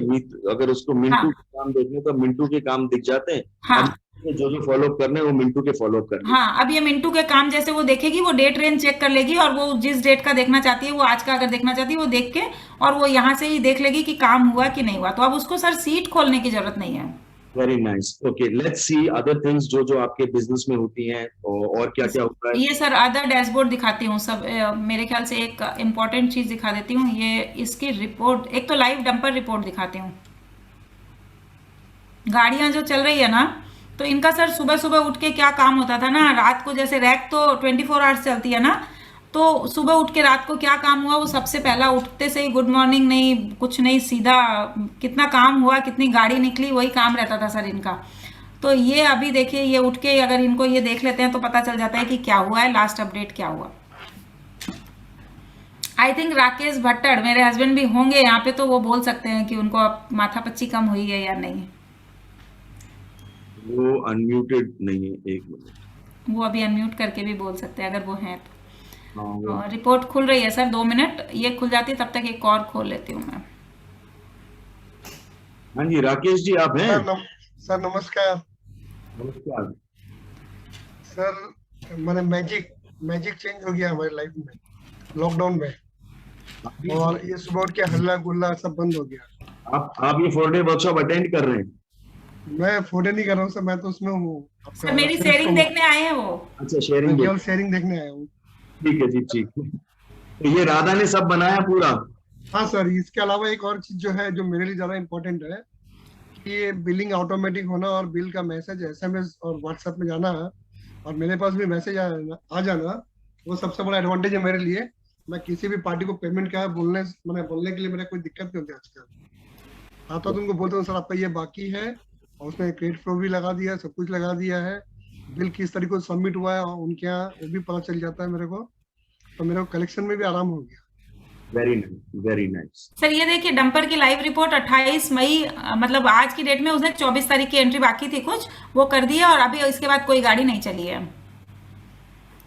अगर उसको मिंटू हाँ, के काम देखने तो मिंटू के काम दिख जाते हैं। हाँ, अब जो जो फॉलो करने वो मिंटू के फॉलो कर ले। हाँ। अब ये मिंटू के काम जैसे वो देखेगी, वो डेट रेंज चेक कर लेगी, और वो जिस डेट का देखना चाहती है, वो आज का अगर देखना चाहती है वो देख के, और वो यहाँ से ही देख लेगी कि काम हुआ कि नहीं हुआ। तो अब उसको सर सीट खोलने की जरूरत नहीं है। Very nice. Okay, let's see other things जो जो आपके बिजनेस में होती हैं और क्या क्या होता है। ये सर अदर डैशबोर्ड दिखाती हूँ सब। मेरे ख्याल से एक इम्पॉर्टेंट चीज दिखा देती हूँ, ये इसकी रिपोर्ट। एक तो लाइव डंपर रिपोर्ट दिखाती हूँ। गाड़ियां जो चल रही है ना, तो इनका सर सुबह सुबह उठ के क्या काम होता था ना, रात को जैसे रैक तो 24 आवर्स चलती है ना, तो सुबह उठ के रात को क्या काम हुआ वो सबसे पहला उठते से ही गुड मॉर्निंग नहीं, कुछ नहीं, सीधा कितना काम हुआ, कितनी गाड़ी निकली, वही काम रहता था सर इनका। तो ये अभी देखिए, ये उठ के अगर इनको ये देख लेते हैं तो पता चल जाता है कि क्या हुआ है, लास्ट अपडेट क्या हुआ। आई थिंक राकेश भट्टड़ मेरे हस्बैंड भी होंगे यहाँ पे, तो वो बोल सकते हैं कि उनको अब माथापच्ची कम हुई है या नहीं। वो अनम्यूटेड नहीं है, एक मिनट। वो अभी अनम्यूट करके भी बोल सकते हैं अगर वो हैं तो। हाँ, रिपोर्ट खुल रही है सर, 2 मिनट ये खुल जाती है, तब तक एक और खोल लेती हूँ मैं। हाँ जी, राकेश जी आप हैं? सर नमस्कार। नमस्कार सर मैंने मैजिक चेंज हो गया हमारी लाइफ में लॉकडाउन में, और ये सुबह उठ के हल्ला गुल्ला सब बंद हो गया। आप ये 4 डे वर्कशॉप अटेंड कर रहे हैं? मैं फोटो नहीं कर रहा हूँ सर, मैं तो उसमें हूँ। सर मेरी शेयरिंग देखने आए हैं वो। अच्छा, शेयरिंग केवल शेयरिंग देखने आया हूँ। ठीक है जी, ठीक है। तो ये राधा ने सब बनाया पूरा? हाँ सर, इसके अलावा एक और चीज जो है, जो मेरे लिए ज्यादा इम्पोर्टेंट है, कि ये बिलिंग ऑटोमेटिक होना और बिल का मैसेज एसएमएस और व्हाट्सएप में जाना, और मेरे पास भी मैसेज आ जाना, वो सबसे बड़ा एडवांटेज है मेरे लिए। मैं किसी भी पार्टी को पेमेंट का बोलने के लिए मेरा कोई दिक्कत नहीं होती आजकल। आता तो उनको बोलते हूँ सर आपका ये बाकी है, और उसने क्रेडिट फ्लो भी लगा दिया, सब कुछ लगा दिया है, बिल किस तरीके से सबमिट हुआ है और उनके यहाँ वो भी पता चल जाता है मेरे को, तो मेरे को कलेक्शन में भी आराम हो गया। Very nice, very nice. Sir ये देखिए डंपर की लाइव रिपोर्ट 28 मई मतलब आज की डेट में उसने 24 तारीख की एंट्री बाकी थी कुछ, वो कर दिया और अभी इसके बाद कोई गाड़ी नहीं चली है।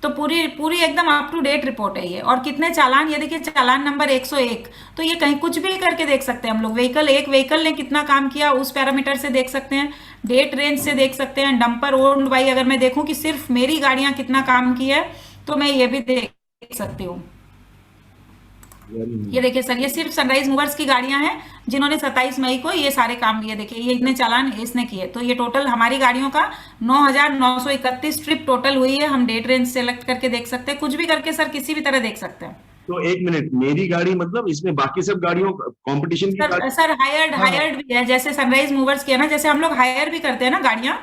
तो पूरी पूरी एकदम अप टू डेट रिपोर्ट है ये। और कितने चालान, ये देखिए चालान नंबर 101, तो ये कहीं कुछ भी करके देख सकते हैं हम लोग। एक व्हीकल ने कितना काम किया उस पैरामीटर से देख सकते हैं, डेट रेंज से देख सकते हैं, डंपर ओन्ड बाई अगर मैं देखूं कि सिर्फ मेरी गाड़ियां कितना काम की है तो मैं ये भी देख सकती हूँ। ये देखिए सर, ये सिर्फ सनराइज मूवर्स की गाड़ियां हैं जिन्होंने 27 मई को ये सारे काम लिए। देखिए ये इतने चालान इसने किए, तो ये टोटल हमारी गाड़ियों का 9,931 ट्रिप टोटल हुई है। हम डेट रेंज सेलेक्ट करके देख सकते हैं, कुछ भी करके सर किसी भी तरह देख सकते हैं। तो एक मिनट, मेरी गाड़ी मतलब इसमें बाकी सब गाड़ियों कंपटीशन की गाड़ी? सर हायर्ड भी है, जैसे सनराइज मूवर्स की है ना, जैसे हम लोग हायर भी करते हैं ना गाड़ियां,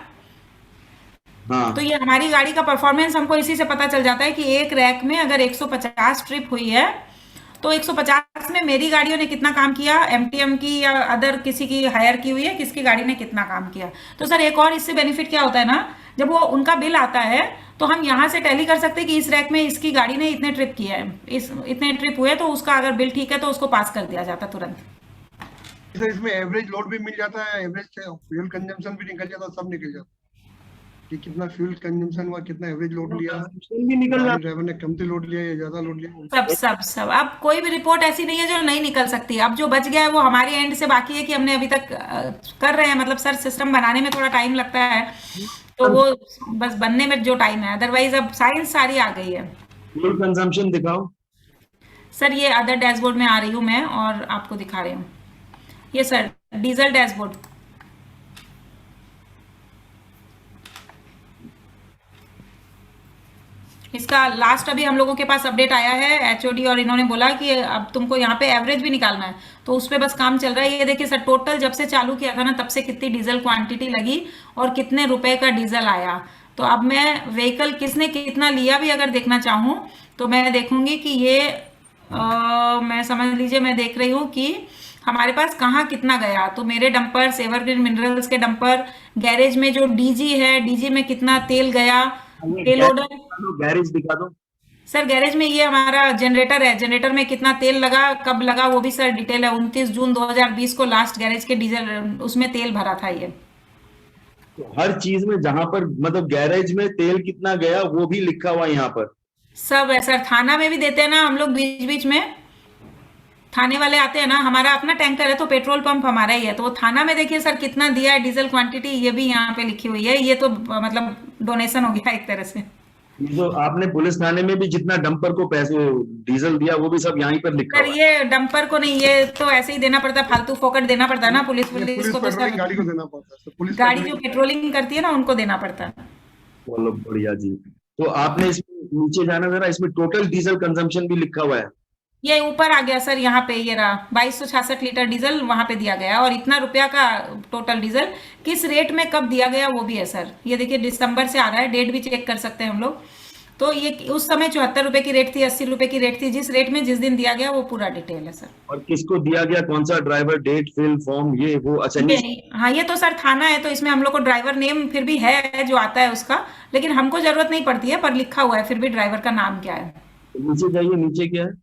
हाँ। तो ये हमारी गाड़ी का परफॉर्मेंस हमको इसी से पता चल जाता है कि एक रैक में अगर 150 ट्रिप हुई है तो 150 में मेरी गाड़ियों ने कितना काम किया, एमटीएम की या अदर किसी की हायर की हुई है, किसकी गाड़ी ने कितना काम किया। तो सर एक और इससे बेनिफिट क्या होता है ना, जब वो उनका बिल आता है तो हम यहाँ से टैली कर सकते हैं कि इस रैक में इसकी गाड़ी ने इतने ट्रिप किए हैं, इतने ट्रिप हुए, तो उसका अगर बिल ठीक है तो उसको पास कर दिया जाता तुरंत। सर इसमें एवरेज लोड भी मिल जाता है, एवरेज फ्यूल कंजम्पशन भी निकल जाता है, सब निकल जाता है कि कितना फ्यूल कंजम्पशन हुआ, कितना एवरेज लोड लिया, भी निकल जाता ड्राइवर ने कम लोड लिया या ज्यादा लोड लिया। सब अब कोई भी रिपोर्ट ऐसी नहीं है जो नहीं निकल सकती। अब जो बच गया है वो हमारे एंड से बाकी है कि हमने अभी तक कर रहे हैं, मतलब सर सिस्टम बनाने में थोड़ा टाइम लगता है, तो वो बस बनने में जो टाइम है, अदरवाइज अब साइंस सारी आ गई है। फ्यूल कंजम्पशन दिखाओ सर ये अदर डैशबोर्ड में आ रही हूँ मैं और आपको दिखा रही हूँ। ये सर डीजल डैशबोर्ड, इसका लास्ट अभी हम लोगों के पास अपडेट आया है एचओडी, और इन्होंने बोला कि अब तुमको यहाँ पे एवरेज भी निकालना है, तो उस पर बस काम चल रहा है। ये देखिए सर टोटल जब से चालू किया था ना तब से कितनी डीजल क्वांटिटी लगी और कितने रुपए का डीजल आया। तो अब मैं व्हीकल किसने कितना लिया भी अगर देखना चाहूँ तो मैं देखूंगी कि ये मैं समझ लीजिए मैं देख रही हूँ कि हमारे पास कहाँ कितना गया। तो मेरे डंपर, एवरग्रीन मिनरल्स के डंपर, गैरेज में जो डीजी है, डीजी में कितना तेल गया, पेलोडर। गैरेज दिखा दो सर गैरेज में ये हमारा जनरेटर है, जनरेटर में कितना तेल लगा, कब लगा, वो भी सर डिटेल है। 29 जून 2020 को लास्ट गैरेज के डीजल उसमें तेल भरा था ये। तो हर चीज में जहां पर मतलब गैरेज में तेल कितना गया वो भी लिखा हुआ यहाँ पर सब है सर। थाना में भी देते हैं ना हम लोग, बीच बीच में थाने वाले आते हैं ना, हमारा अपना टैंकर है तो पेट्रोल पंप हमारा ही है, तो वो थाना में देखिए सर कितना दिया है डीजल क्वांटिटी, ये भी यहाँ पे लिखी हुई है। ये तो मतलब डोनेशन हो गया एक तरह से। तो आपने पुलिस थाने में भी जितना डंपर को पैसे डीजल दिया वो भी सब यहीं पर लिखा सर हुआ है। ये डंपर को नहीं, ये तो ऐसे ही देना पड़ता है, फालतू फोकट देना पड़ता है ना पुलिस को, तो सर गाड़ी को देना पड़ता है, पुलिस गाड़ी जो पेट्रोलिंग करती है ना उनको देना पड़ता है। चलो बढ़िया जी। तो आपने इसमें नीचे जाना जरा, इसमें टोटल डीजल कंजम्पशन भी लिखा हुआ है। ये ऊपर आ गया सर, यहाँ पे ये रहा 2266 लीटर डीजल वहां पे दिया गया, और इतना रुपया का टोटल डीजल किस रेट में कब दिया गया वो भी है सर। ये देखिए दिसंबर से आ रहा है, डेट भी चेक कर सकते हैं हम लोग। तो ये उस समय 74 रुपए की रेट थी, 80 रुपए की रेट थी, जिस रेट में जिस दिन दिया गया वो पूरा डिटेल है सर। और किसको दिया गया, कौन सा ड्राइवर, डेट, फिल, फॉर्म, ये वो? अच्छा हाँ ये तो सर थाना है, तो इसमें हम लोग को ड्राइवर नेम फिर भी है जो आता है उसका, लेकिन हमको जरूरत नहीं पड़ती है, पर लिखा हुआ है फिर भी ड्राइवर का नाम क्या है। नीचे जाइए, नीचे क्या है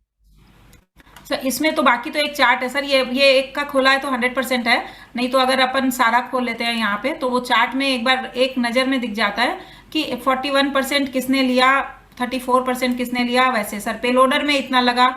सर इसमें तो बाकी तो एक चार्ट है सर, ये एक का खोला है तो 100% है, नहीं तो अगर अपन सारा खोल लेते हैं यहाँ पे तो वो चार्ट में एक बार एक नजर में दिख जाता है कि 41% किसने लिया, 34% किसने लिया। वैसे सर पेलोडर में इतना लगा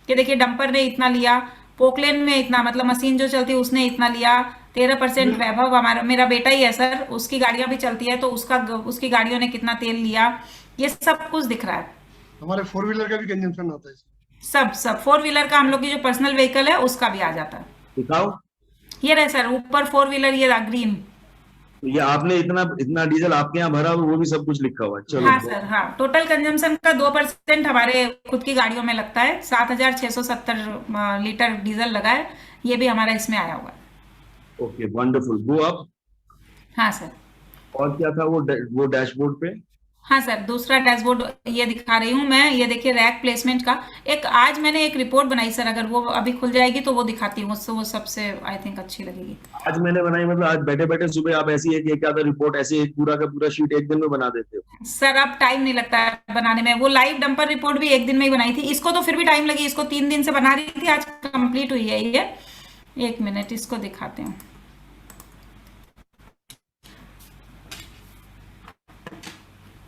कि देखिए डंपर ने इतना लिया, पोकलेन में इतना, मतलब मशीन जो चलती है उसने इतना लिया, 13% वैभव हमारा मेरा बेटा ही है सर, उसकी गाड़ियां भी चलती है तो उसकी गाड़ियों ने कितना तेल लिया, ये सब कुछ दिख रहा है। हमारे 4 व्हीलर का भी कंजम्पशन आता है, सब 4 व्हीलर का हम लोग की जो पर्सनल व्हीकल है उसका भी आ जाता है। दिखाओ। ये रहे सर ऊपर 4 व्हीलर, ये रहा ग्रीन, तो ये आपने इतना इतना डीजल आपके यहाँ भरा, वो भी सब कुछ लिखा हुआ है। चलो हाँ सर, हाँ, टोटल कंजम्पशन का 2% हमारे खुद की गाड़ियों में लगता है। 7,670 लीटर डीजल लगा है, ये भी हमारा इसमें आया हुआ है। Okay, wonderful, go up. हाँ सर। और क्या था वो डैशबोर्ड पे? हाँ सर, दूसरा डैशबोर्ड ये दिखा रही हूँ मैं, ये देखिए रैक प्लेसमेंट का। एक आज मैंने एक रिपोर्ट बनाई सर, अगर वो अभी खुल जाएगी तो वो दिखाती हूँ, उससे वो सबसे आई थिंक अच्छी लगेगी। आज मैंने बनाई, मतलब आज बैठे बैठे सुबह आप ऐसी एक आधा रिपोर्ट, ऐसे एक पूरा का पूरा शीट एक दिन में बना देते हो? सर अब टाइम नहीं लगता है बनाने में, वो लाइव डंपर रिपोर्ट भी एक दिन में ही बनाई थी, इसको तो फिर भी टाइम लगी, इसको 3 दिन से बना रही थी, आज कंप्लीट हुई है ये। 1 मिनट इसको दिखाते हैं।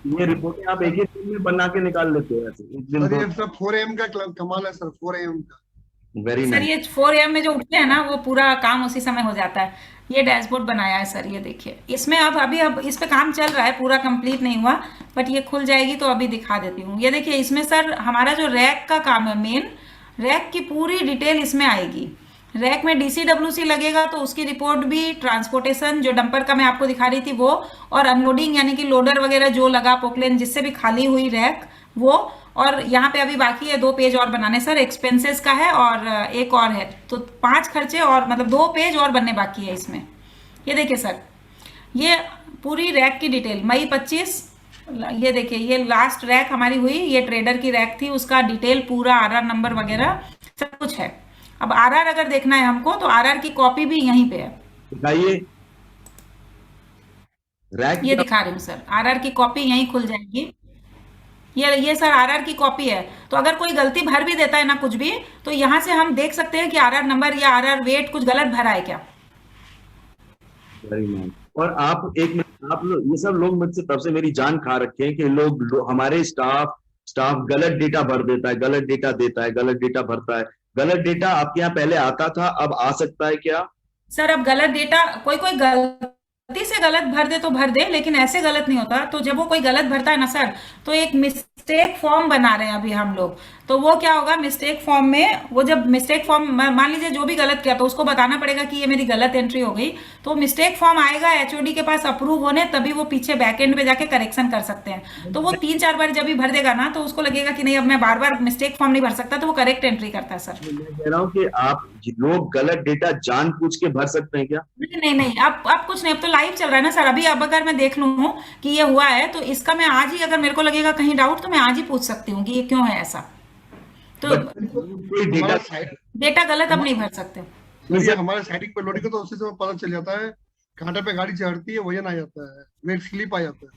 ये रिपोर्टें आप एक ही दिन में बना के निकाल लेते हो ऐसे एक दिन? सर ये सब 4 AM का कमाल है सर, 4 AM का। Very sir nice. ये 4 AM में जो उठते हैं ना, वो पूरा काम उसी समय हो जाता है। ये डैशबोर्ड बनाया है सर, ये देखिए, इसमें अब इस पे काम चल रहा है, पूरा कंप्लीट नहीं हुआ, बट ये खुल जाएगी तो अभी दिखा देती हूँ। ये देखिए, इसमें सर हमारा जो रैक का काम है, मेन रैक की पूरी डिटेल इसमें आएगी। रैक में DCWC लगेगा तो उसकी रिपोर्ट भी, ट्रांसपोर्टेशन जो डंपर का मैं आपको दिखा रही थी वो, और अनलोडिंग यानी कि लोडर वगैरह जो लगा पोकलेन जिससे भी खाली हुई रैक वो। और यहाँ पे अभी बाकी है 2 पेज और बनाने सर, एक्सपेंसेस का है और एक और है, तो 5 खर्चे और मतलब 2 पेज और बनने बाकी है इसमें। ये देखिए सर, ये पूरी रैक की डिटेल मई 25, ये देखिए ये लास्ट रैक हमारी हुई, ये ट्रेडर की रैक थी, उसका डिटेल पूरा RR नंबर वगैरह सब कुछ है। अब RR अगर देखना है हमको तो RR की कॉपी भी यहीं पे है, दिखाइए रैक। ये दिखा रही हूँ सर, RR की कॉपी यहीं खुल जाएगी। ये सर RR की कॉपी है, तो अगर कोई गलती भर भी देता है ना कुछ भी, तो यहाँ से हम देख सकते हैं कि RR नंबर या RR वेट कुछ गलत भरा है क्या। Very nice. और आप एक मिनट, आप लोग ये सब लोग मुझसे तब से मेरी जान खा रखे हैं कि हमारे स्टाफ गलत डेटा भर देता है, गलत डेटा देता है, गलत डेटा भरता है। गलत डेटा आपके यहाँ पहले आता था, अब आ सकता है क्या? सर अब गलत डेटा कोई गलती से गलत भर दे तो भर दे, लेकिन ऐसे गलत नहीं होता। तो जब वो कोई गलत भरता है ना सर, तो एक मिस्टेक फॉर्म बना रहे हैं अभी हम लोग, तो वो क्या होगा मिस्टेक फॉर्म में, वो जब मिस्टेक फॉर्म मान लीजिए जो भी गलत किया तो उसको बताना पड़ेगा कि ये मेरी गलत एंट्री हो गई, तो मिस्टेक फॉर्म आएगा HOD के पास अप्रूव होने, तभी वो पीछे बैक एंड पे जाके करेक्शन कर सकते हैं। तो वो 3-4 बार जब भी भर देगा ना, तो उसको लगेगा कि नहीं अब मैं बार बार मिस्टेक फॉर्म नहीं भर सकता, तो वो करेक्ट एंट्री करता है सर। मैं कह रहा हूँ कि आप लोग गलत डेटा जानबूझ के भर सकते हैं क्या? नहीं, अब कुछ नहीं, अब तो लाइव चल रहा है ना सर। अभी अब अगर मैं देख लूं कि ये हुआ है, तो इसका मैं आज ही, अगर मेरे को लगेगा कहीं डाउट, तो मैं आज ही पूछ सकती हूँ कि ये क्यों है ऐसा। तो कोई डेटा हमारा साइट डेटा गलत अब नहीं भर सकते। ये हमारे साइटिंग पे लोडिंग तो उसी से पता चल जाता है, घाटे पे गाड़ी चढ़ती है, वजन आ जाता है, वेट स्लिप आ जाता है।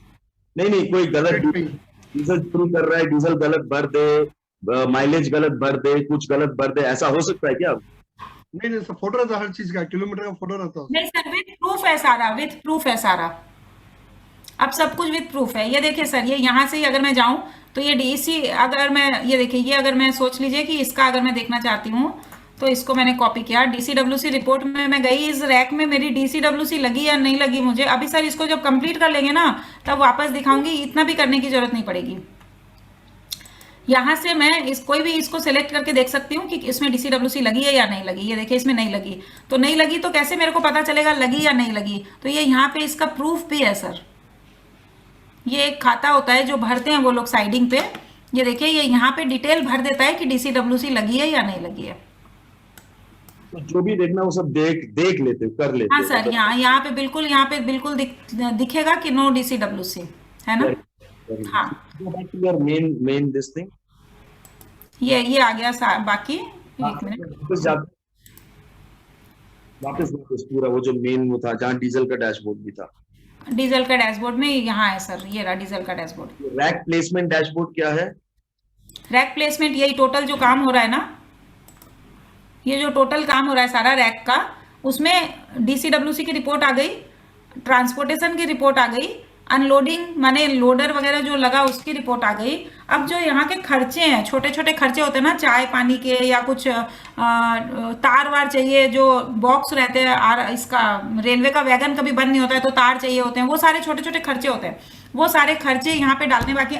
नहीं, कोई गलत Rate पे ही। डीजल शुरू कर रहा है, डीजल गलत भर दे, माइलेज गलत भर दे, कुछ गलत भर दे, ऐसा हो सकता है क्या? नहीं सब फोटो रहता है, हर चीज का किलोमीटर का फोटो रहता है। नहीं सर, विथ प्रूफ है सारा, विथ प्रूफ है सारा, अब सब कुछ विथ प्रूफ है। ये देखिए सर, ये यहाँ से ही अगर मैं जाऊं तो ये DC, अगर मैं ये देखिए, ये अगर मैं सोच लीजिए कि इसका अगर मैं देखना चाहती हूँ, तो इसको मैंने कॉपी किया, DCWC रिपोर्ट में मैं गई, इस रैक में मेरी DCWC लगी या नहीं लगी मुझे अभी सर, इसको जब कंप्लीट कर लेंगे ना तब वापस दिखाऊंगी, इतना भी करने की जरूरत नहीं पड़ेगी। यहाँ से मैं कोई भी इसको सिलेक्ट करके देख सकती हूँ कि इसमें DCWC लगी है या नहीं लगी। ये देखिए इसमें नहीं लगी, तो नहीं लगी तो कैसे मेरे को पता चलेगा लगी या नहीं लगी, तो ये यहाँ पे इसका प्रूफ भी है सर। ये एक खाता होता है जो भरते हैं वो लोग साइडिंग पे, ये देखिए ये यहाँ पे डिटेल भर देता है कि DCWC लगी है या नहीं लगी है। तो जो भी देखना वो सब देख लेते, कर लेते। हाँ सर, यहाँ पे बिल्कुल दिखेगा कि नो DCWC है ना। हाँ, मेन दिस थिंग, ये आ गया बाकी। एक मिनट, वापस पूरा वो जो मेन वो था जहाँ डीजल का डैशबोर्ड भी था। डीजल का डैशबोर्ड में यहाँ है सर, ये रहा डीजल का डैशबोर्ड। रैक प्लेसमेंट डैशबोर्ड क्या है? रैक प्लेसमेंट यही टोटल जो काम हो रहा है ना, ये जो टोटल काम हो रहा है सारा रैक का, उसमें DCWC की रिपोर्ट आ गई, ट्रांसपोर्टेशन की रिपोर्ट आ गई, अनलोडिंग माने लोडर वगैरह जो लगा उसकी रिपोर्ट आ गई। अब जो यहाँ के खर्चे हैं, छोटे छोटे खर्चे होते हैं ना, चाय पानी के या कुछ तार वार चाहिए, जो बॉक्स रहते हैं, इसका रेलवे का वैगन कभी बंद नहीं होता है तो तार चाहिए होते हैं, वो सारे छोटे छोटे खर्चे होते हैं, वो सारे खर्चे यहाँ पे डालने बाकी।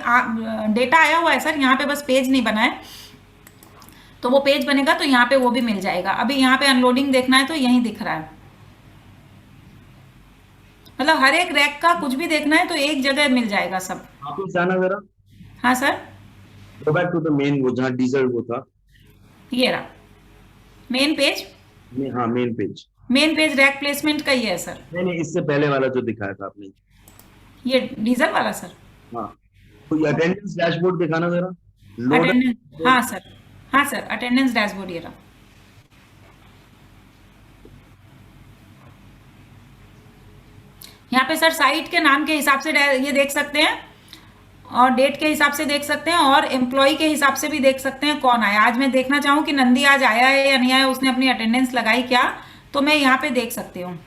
डेटा आया हुआ है सर, यहाँ पे बस पेज नहीं बना है, तो वो पेज बनेगा तो यहाँ पे वो भी मिल जाएगा। अभी यहाँ पे अनलोडिंग देखना है तो यहीं दिख रहा है, मतलब हर एक रैक का कुछ भी देखना है तो एक जगह मिल जाएगा सब। वापस जाना जरा, हाँ sir, go back to the main, वो जहाँ डीजल वो था। ये रहा मेन पेज। हाँ main page. Main page rack placement का ही है सर। नहीं नहीं, इससे पहले वाला जो दिखाया था आपने। ये डीजल वाला सर। हाँ, तो अटेंडेंस डैशबोर्ड दिखाना जरा, लोड। अटेंडेंस, हाँ सर, हाँ सर, अटेंडेंस डैशबोर्ड ये रहा। यहाँ पे सर साइट के नाम के हिसाब से ये देख सकते हैं, और डेट के हिसाब से देख सकते हैं, और एम्प्लॉय के हिसाब से भी देख सकते हैं कौन आया। आज मैं देखना चाहूँ कि नंदी आज आया है या नहीं आया, उसने अपनी अटेंडेंस लगाई क्या, तो मैं यहाँ पे देख सकती हूँ।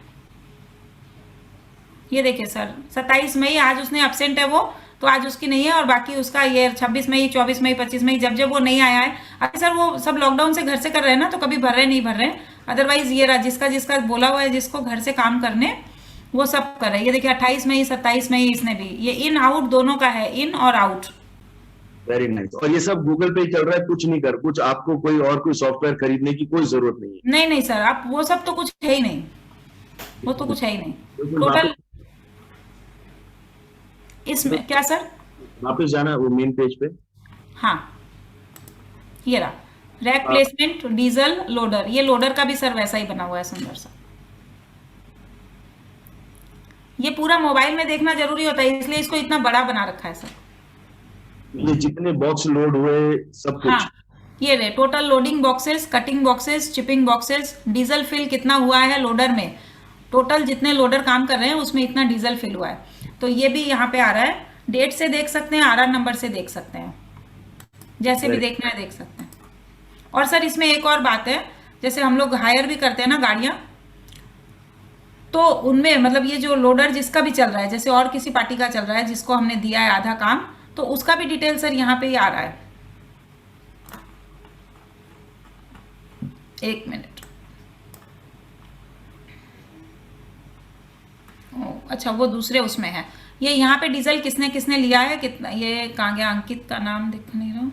ये देखिए सर, 27 मई आज उसने एब्सेंट है वो, तो आज उसकी नहीं है, और बाकी उसका ये 26 मई, 24 मई, 25 मई, जब जब वो नहीं आया है। अभी सर वो सब लॉकडाउन से घर से कर रहे हैं ना, तो कभी भर रहे नहीं भर रहे। अदरवाइज ये रहा, जिसका जिसका बोला हुआ है जिसको घर से काम करने, वो सब कर रहे हैं। ये देखिए 28 मई, 27 मई इसने भी, ये इन आउट दोनों का है, इन और आउट। Very nice. और ये सब गूगल पे ही चल रहा है, कुछ नहीं कर, कुछ आपको कोई और कोई सॉफ्टवेयर खरीदने की कोई जरूरत नहीं है। नहीं नहीं सर, आप वो सब तो कुछ है ही नहीं, वो तो कुछ है ही नहीं लेकिन टोटल इसमें। क्या सर? वापस जाना है वो मेन पेज पे। हाँ, ये रहा रैक प्लेसमेंट, डीजल, लोडर। ये लोडर का भी सर वैसा ही बना हुआ है, सुंदर सा। ये पूरा मोबाइल में देखना जरूरी होता है, इसलिए इसको इतना बड़ा बना रखा है सर। ये जितने बॉक्स लोड हुए सब कुछ। हाँ, ये रहे total loading boxes, cutting boxes, chipping boxes, diesel fill कितना हुआ है लोडर में, टोटल जितने लोडर काम कर रहे हैं उसमें इतना डीजल फिल हुआ है। तो ये भी यहाँ पे आ रहा है, डेट से देख सकते हैं, आरआर नंबर से देख सकते हैं, जैसे भी देखना है देख सकते हैं। और सर इसमें एक और बात है, जैसे हम लोग हायर भी करते हैं ना गाड़ियां, तो उनमें मतलब ये जो लोडर जिसका भी चल रहा है, जैसे और किसी पार्टी का चल रहा है जिसको हमने दिया है आधा काम, तो उसका भी डिटेल सर यहाँ पे ही आ रहा है। एक मिनट। अच्छा, वो दूसरे उसमें है। ये यहाँ पे डीजल किसने किसने लिया है, कितना, ये कहाँ गया, अंकित का नाम दिख नहीं रहा।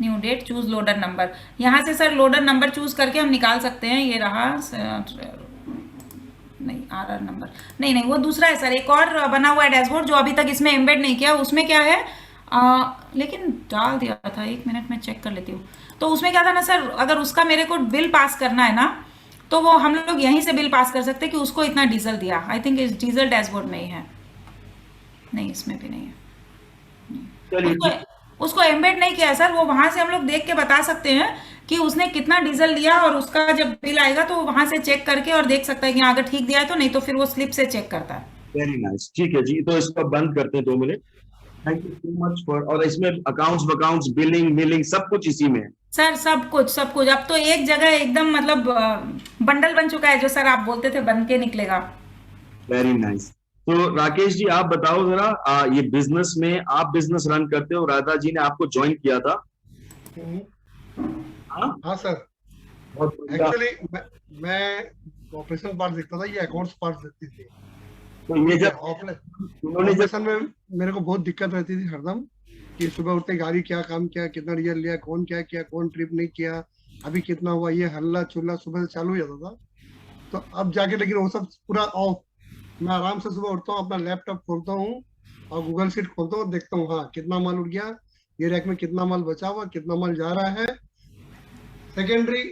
New date, choose loader number. यहाँ से सर लोडर नंबर चूज करके हम निकाल सकते हैं। ये रहा नहीं, आरआर नंबर नहीं नहीं, वो दूसरा है सर, एक और बना हुआ है डैशबोर्ड जो अभी तक इसमें एम्बेड नहीं किया। उसमें क्या है, लेकिन डाल दिया था, एक मिनट में चेक कर लेती हूँ। तो उसमें क्या था ना सर, अगर उसका मेरे को बिल पास करना है ना, तो वो हम लोग यहीं से बिल पास कर सकते हैं कि उसको इतना डीजल दिया। आई थिंक इस डीजल डैशबोर्ड में ही है, नहीं इसमें भी नहीं है। उसको एम्बेड नहीं किया सर, वो वहां से हम लोग देख के बता सकते हैं कि उसने कितना डीजल लिया, और उसका जब बिल आएगा तो वहां से चेक करके और देख सकता है कि अगर ठीक दिया है तो, नहीं तो फिर वो स्लिप से चेक करता है। वेरी नाइस, ठीक है जी, तो इसको बंद करते हैं 2 minute. Thank you so much for. और इसमें अकाउंट्स बिलिंग मिलिंग सब कुछ इसी में है सर, सब कुछ सब कुछ। अब तो एक जगह एकदम मतलब बंडल बन चुका है, जो सर आप बोलते थे बन के निकलेगा। Very nice. तो राकेश जी आप बताओ जरा, ये बिजनेस में आप बिजनेस रन करते हो, राधा जी ने आपको ज्वाइन किया था। हाँ सर, एक्चुअली मैं ऑपरेशन पार्ट देखता था, ये अकाउंट्स पार्ट देखती थी। तो ये जब ऑपरेशन में मेरे को बहुत दिक्कत रहती थी हरदम, कि सुबह उठते गाड़ी क्या काम किया, कितना डीजल लिया, कौन क्या किया, कौन ट्रिप नहीं किया, अभी कितना हुआ, ये हल्ला चुल्ला सुबह से चालू हो जाता था। तो अब जाके लेकिन वो सब पूरा ऑफ। मैं आराम से सुबह उठता हूँ, अपना लैपटॉप खोलता हूँ और गूगल शीट खोलता हूँ, देखता हूँ हाँ कितना माल उठ गया, ये रैक में कितना माल बचा हुआ, कितना माल जा रहा है। सेकेंडरी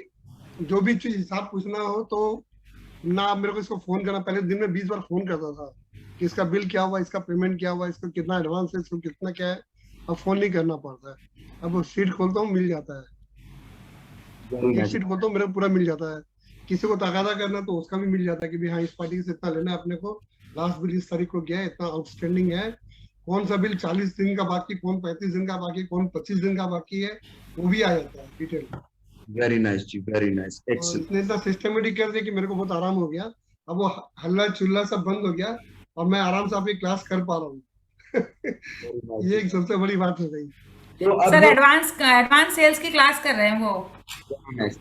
जो भी चीज हिसाब पूछना हो तो ना मेरे को इसको फोन करना, पहले दिन में 20 बार फोन करता था कि इसका बिल क्या हुआ, इसका पेमेंट क्या हुआ, इसको कितना एडवांस है, इसको कितना क्या है। अब फोन नहीं करना पड़ता है, अब वो शीट खोलता हूँ मिल जाता है, ये शीट खोलता हूँ मेरे पूरा मिल जाता है। किसी को तगादा करना तो उसका भी मिल जाता है कि भाई हाँ इस पार्टी से इतना लेना है अपने को, लास्ट बिल इस तारीख को गया है, इतना आउटस्टैंडिंग है, कौन सा बिल 40 दिन का बाकी, कौन 35 दिन का बाकी, कौन 25 दिन का बाकी है, वो भी आ जाता है डिटेल। वेरी नाइस जी, वेरी नाइस, एक्सीलेंट। इसने इतना सिस्टमेटिक कर दिया कि मेरे को बहुत आराम हो गया। अब वो हल्ला चुल्ला सब बंद हो गया और मैं आराम से आपकी क्लास कर पा रहा हूँ। ये एक सबसे बड़ी बात हो गई। तो सर एडवांस सेल्स की क्लास कर रहे हैं वो।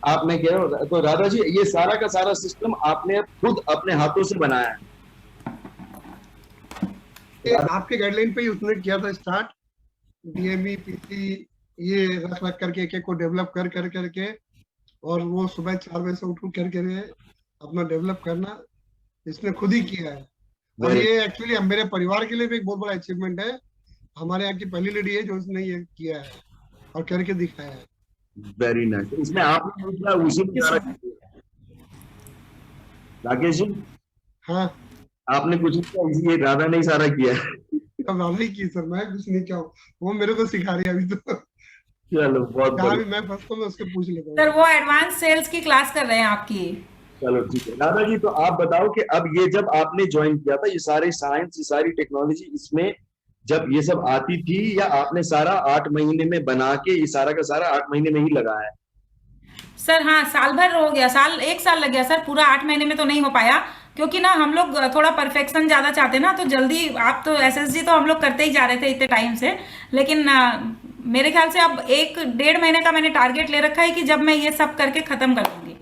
आप मैं कह रहा हूँ, तो राधा जी ये सारा का सारा सिस्टम आपने खुद अपने हाथों से बनाया है? आपके गाइडलाइन पे ही उसने किया था स्टार्ट, डीएमई पीसी ये रख करके एक एक को डेवलप करके और वो सुबह 4 बजे से उठ करके अपना डेवलप करना इसने खुद ही किया है। और वेरी ये एक्चुअली मेरे परिवार के लिए भी एक बहुत बड़ा अचीवमेंट है। हमारे यहाँ की पहली लेडी है जो इसने ये किया है और करके दिखाया है। Very nice. इसमें आपने नहीं किया, उसी ने यू सारा सो मच। किया। राकेश जी, हाँ, आपने कुछ नहीं किया, इसी ये राधा ने ही सारा किया है। अब ज्यादा ही की सर, मैं कुछ नहीं किया हूँ। वो मेरे को सिखा रही है अभी तो। चलो बहुत जहाँ भी बढ़िया। मैं फंसता हूँ मैं उससे पूछ लेता सर हूँ। वो एडवांस सेल्स की क्लास कर रहे हैं आपकी। चलो ठीक है राधा जी, तो आप बताओ कि अब ये जब आपने ज्वाइन किया था, ये सारे साइंस, ये सारी टेक्नोलॉजी इसमें जब ये सब आती थी, या आपने सारा 8 महीने में बना के ये सारा का सारा 8 महीने में ही लगाया है? सर हाँ, साल भर हो गया, साल 1 साल लग गया सर, पूरा 8 महीने में तो नहीं हो पाया, क्योंकि ना हम लोग थोड़ा परफेक्शन ज्यादा चाहते हैं ना, तो जल्दी आप तो एसएसजी तो हम लोग करते ही जा रहे थे इतने टाइम से, लेकिन मेरे ख्याल से अब 1 डेढ़ महीने का मैंने टारगेट ले रखा है कि जब मैं ये सब करके खत्म कर दूंगी।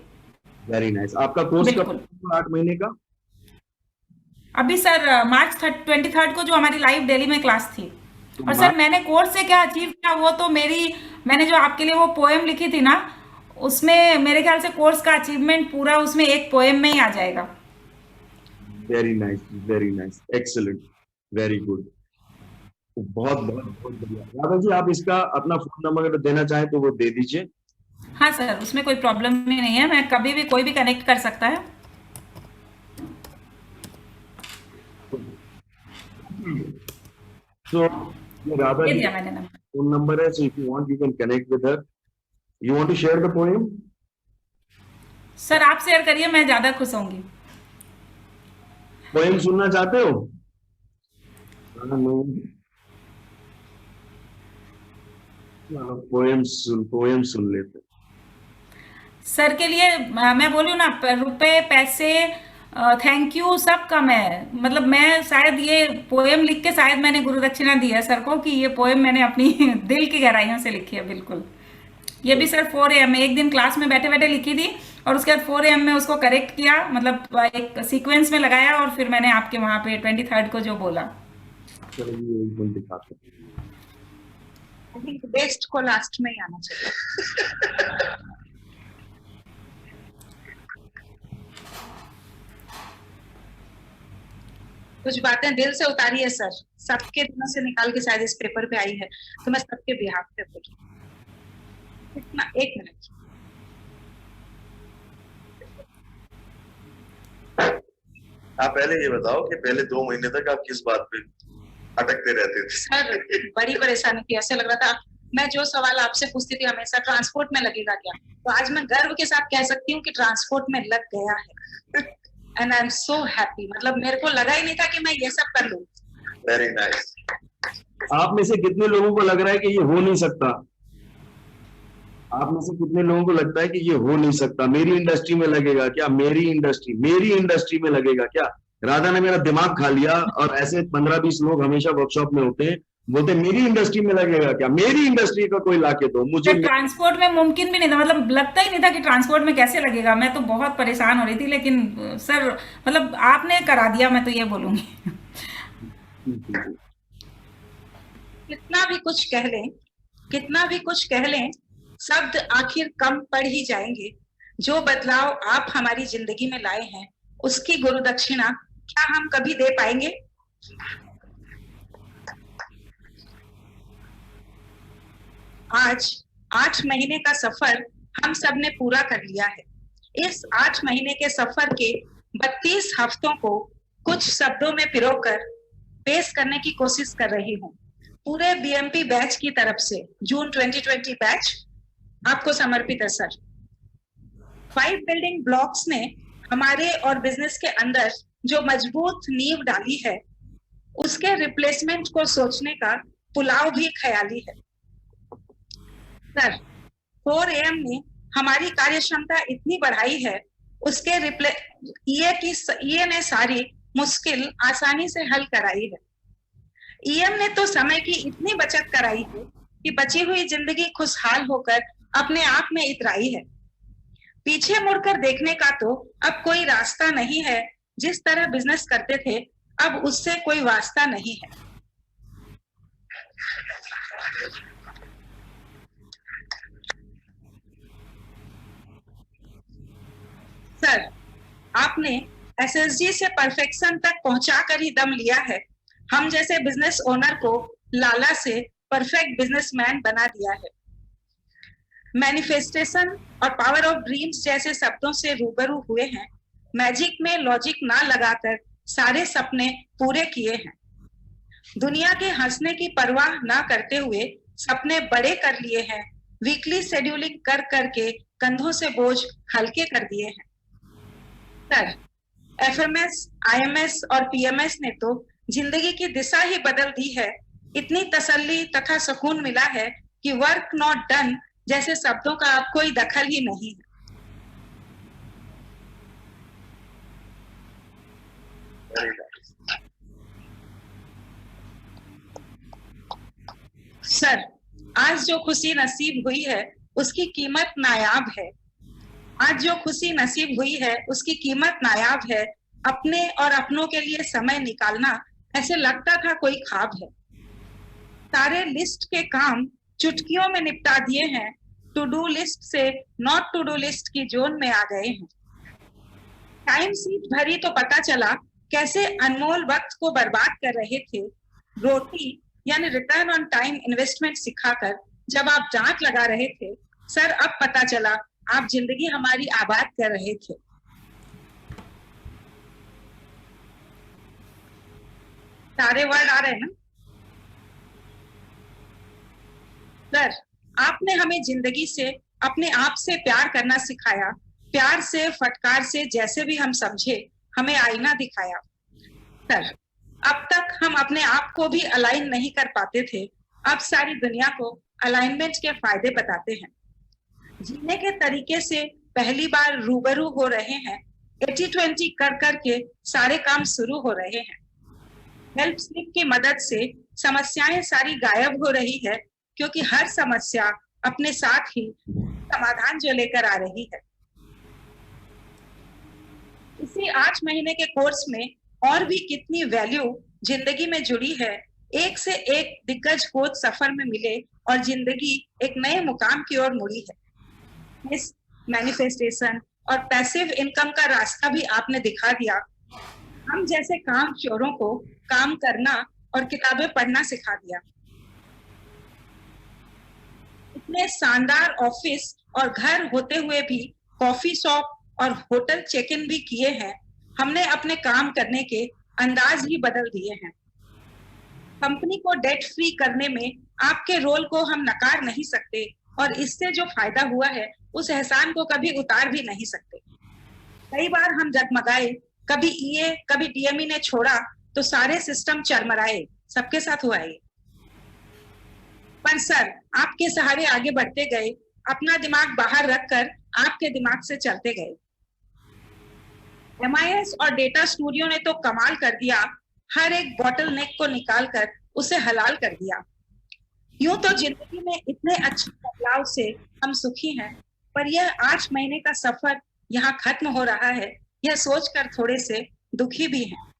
Very nice. आपका कोर्स कब बिल्कुल। 8 महीने का? अभी सर मार्च 23 को जो हमारी लाइव दिल्ली में क्लास थी। तो और सर मैंने कोर्स से क्या अचीव किया वो तो मैंने जो आपके लिए वो पोएम लिखी थी ना, उसमें मेरे ख्याल से कोर्स का अचीवमेंट पूरा उसमें एक पोएम में ही आ जाएगा। Very nice, very nice, excellent, very good. बहुत बहुत बहुत बढ़िया। राधा जी, आप इसका अपना फोन नंबर अगर देना चाहें तो वो दे दीजिए। हाँ सर, उसमें कोई प्रॉब्लम नहीं है, मैं कभी भी कोई भी कनेक्ट कर सकता है। So, ये राधा दे जी दिया मैंने नंबर। फोन नंबर है, so if you want you can connect with her. You want to share the poem? Sir आप शेयर करिए, मैं ज्यादा खुश होंगी। पोएम सुनना चाहते हो? हाँ, पोएम सुन लेते हैं। सर के लिए मैं बोलूँ ना, रुपए पैसे थैंक यू सब कम है, मतलब मैं शायद ये पोएम लिख के शायद मैंने गुरु दक्षिणा दी है सर को, कि ये पोएम मैंने अपनी दिल की गहराइयों से लिखी है। बिल्कुल। ये भी सर 4 AM में एक दिन क्लास में बैठे बैठे लिखी थी, और उसके बाद 4 AM में उसको करेक्ट किया, मतलब एक सीक्वेंस में लगाया, और फिर मैंने आपके वहां पे 23 को जो बोला। चलिए एक दिन दिखाते हैं। आई थिंक बेस्ट को लास्ट में ही आना चाहिए। कुछ बातें दिल से उतारी है सर, सबके दिलों से निकाल के शायद इस पेपर पे आई है, तो मैं सबके बिहाफ पे बोलूं। इतना 1 मिनट। आप पहले ये बताओ कि पहले 2 महीने तक आप किस बात पे अटकते रहते थे? सर बड़ी परेशानी थी, ऐसे लग रहा था मैं जो सवाल आपसे पूछती थी हमेशा, ट्रांसपोर्ट में लगेगा क्या, तो आज मैं गर्व के साथ कह सकती हूँ कि ट्रांसपोर्ट में लग गया है। And I am so happy, मतलब मेरे को लगा ही नहीं था कि मैं ये सब कर लूं। Very nice. आप में से कितने लोगों को लग रहा है कि ये हो नहीं सकता? आप में से कितने लोगों को लगता है कि ये हो नहीं सकता? मेरी इंडस्ट्री में लगेगा क्या? मेरी इंडस्ट्री में लगेगा क्या? राधा ने मेरा दिमाग खा लिया, और ऐसे 15-20 लोग हमेशा वर्कशॉप में होते हैं, बोलते मेरी इंडस्ट्री में लगेगा क्या? मेरी इंडस्ट्री का कोई लाके दो मुझे। सर ट्रांसपोर्ट में मुमकिन भी नहीं था, मतलब लगता ही नहीं था कि ट्रांसपोर्ट में कैसे लगेगा, मैं तो बहुत परेशान हो रही थी, लेकिन सर मतलब आपने करा दिया, मैं तो ये बोलूंगी। कितना भी कुछ कह लें, कितना भी कुछ कह लें, शब्द आखिर कम पड़ ही जाएंगे। जो बदलाव आप हमारी जिंदगी में लाए हैं, उसकी गुरु दक्षिणा क्या हम कभी दे पाएंगे? आज 8 महीने का सफर हम सब ने पूरा कर लिया है। इस 8 महीने के सफर के 32 हफ्तों को कुछ शब्दों में पिरोकर पेश करने की कोशिश कर रही हूँ। पूरे बीएमपी बैच की तरफ से जून 2020 बैच आपको समर्पित है सर। 5 बिल्डिंग ब्लॉक्स ने हमारे और बिजनेस के अंदर जो मजबूत नींव डाली है, उसके रिप्लेसमेंट को सोचने का पुलाव भी ख्याली है सर। 4 AM ने हमारी कार्य क्षमता इतनी बढ़ाई है, उसके ईए ने सारी मुश्किल आसानी से हल कराई है। ईएम ने तो समय की इतनी बचत कराई है कि बची हुई जिंदगी खुशहाल होकर अपने आप में इतराई है। पीछे मुड़कर देखने का तो अब कोई रास्ता नहीं है। जिस तरह बिजनेस करते थे, अब उससे कोई वास्ता नहीं है। सर, आपने एसएसजी से परफेक्शन तक पहुंचाकर ही दम लिया है। हम जैसे बिजनेस ओनर को लाला से परफेक्ट बिजनेसमैन बना दिया है। मैनिफेस्टेशन और पावर ऑफ ड्रीम्स जैसे शब्दों से रूबरू हुए हैं। मैजिक में लॉजिक ना लगाकर सारे सपने पूरे किए हैं। दुनिया के हंसने की परवाह ना करते हुए सपने बड़े कर लिए हैं। वीकली शेड्यूलिंग कर करके कंधों से बोझ हल्के कर दिए हैं। सर, एफएमएस, आईएमएस और पीएमएस ने तो जिंदगी की दिशा ही बदल दी है। इतनी तसल्ली तथा सुकून मिला है कि वर्क नॉट डन जैसे शब्दों का अब कोई दखल ही नहीं है। Very nice. सर, आज जो खुशी नसीब हुई है उसकी कीमत नायाब है। आज जो खुशी नसीब हुई है उसकी कीमत नायाब है। अपने और अपनों के लिए समय निकालना ऐसे लगता था कोई ख्वाब है। सारे लिस्ट के काम चुटकियों में निपटा दिए हैं। टू डू लिस्ट से नॉट टू डू लिस्ट की जोन में आ गए हैं। टाइम सीट भरी तो पता चला कैसे अनमोल वक्त को बर्बाद कर रहे थे। रोटी यानी रिटर्न ऑन टाइम इन्वेस्टमेंट सिखाकर जब आप डांट लगा रहे थे, सर अब पता चला आप जिंदगी हमारी आबाद कर रहे थे। सारे वर्ड आ रहे हैं ना? सर, आपने हमें जिंदगी से, अपने आप से प्यार करना सिखाया। प्यार से, फटकार से, जैसे भी हम समझे, हमें आईना दिखाया। सर, अब तक हम अपने आप को भी अलाइन नहीं कर पाते थे। अब सारी दुनिया को अलाइनमेंट के फायदे बताते हैं। जीने के तरीके से पहली बार रूबरू हो रहे हैं। 80-20 कर करके सारे काम शुरू हो रहे हैं। हेल्प स्लिप की मदद से समस्याएं सारी गायब हो रही है, क्योंकि हर समस्या अपने साथ ही समाधान जो लेकर आ रही है। इसी 8 महीने के कोर्स में और भी कितनी वैल्यू जिंदगी में जुड़ी है। एक से एक दिग्गज कोच सफर में मिले और जिंदगी एक नए मुकाम की ओर मुड़ी है। इस मैनिफेस्टेशन और पैसिव इनकम का रास्ता भी आपने दिखा दिया। हम जैसे काम चोरों को काम करना और किताबें पढ़ना सिखा दिया। इतने शानदार ऑफिस और घर होते हुए भी कॉफी शॉप और होटल चेक इन भी किए हैं। हमने अपने काम करने के अंदाज ही बदल दिए हैं। कंपनी को डेट फ्री करने में आपके रोल को हम नकार नहीं सकते, और इससे जो फायदा हुआ है उस एहसान को कभी उतार भी नहीं सकते। कई बार हम जगमगाए, कभी ईए कभी डीएमई ने छोड़ा तो सारे सिस्टम चरमराए। सबके साथ हुआ है। पर सर, आपके सहारे आगे बढ़ते गए, अपना दिमाग बाहर रखकर आपके दिमाग से चलते गए। MIS और डेटा स्टूडियो ने तो कमाल कर दिया। हर एक बॉटल नेक को निकालकर उसे हलाल कर दिया। यूं तो जिंदगी में इतने अच्छे बदलाव से हम सुखी हैं, पर यह 8 महीने का सफर यहाँ खत्म हो रहा है, यह सोचकर थोड़े से दुखी भी हैं।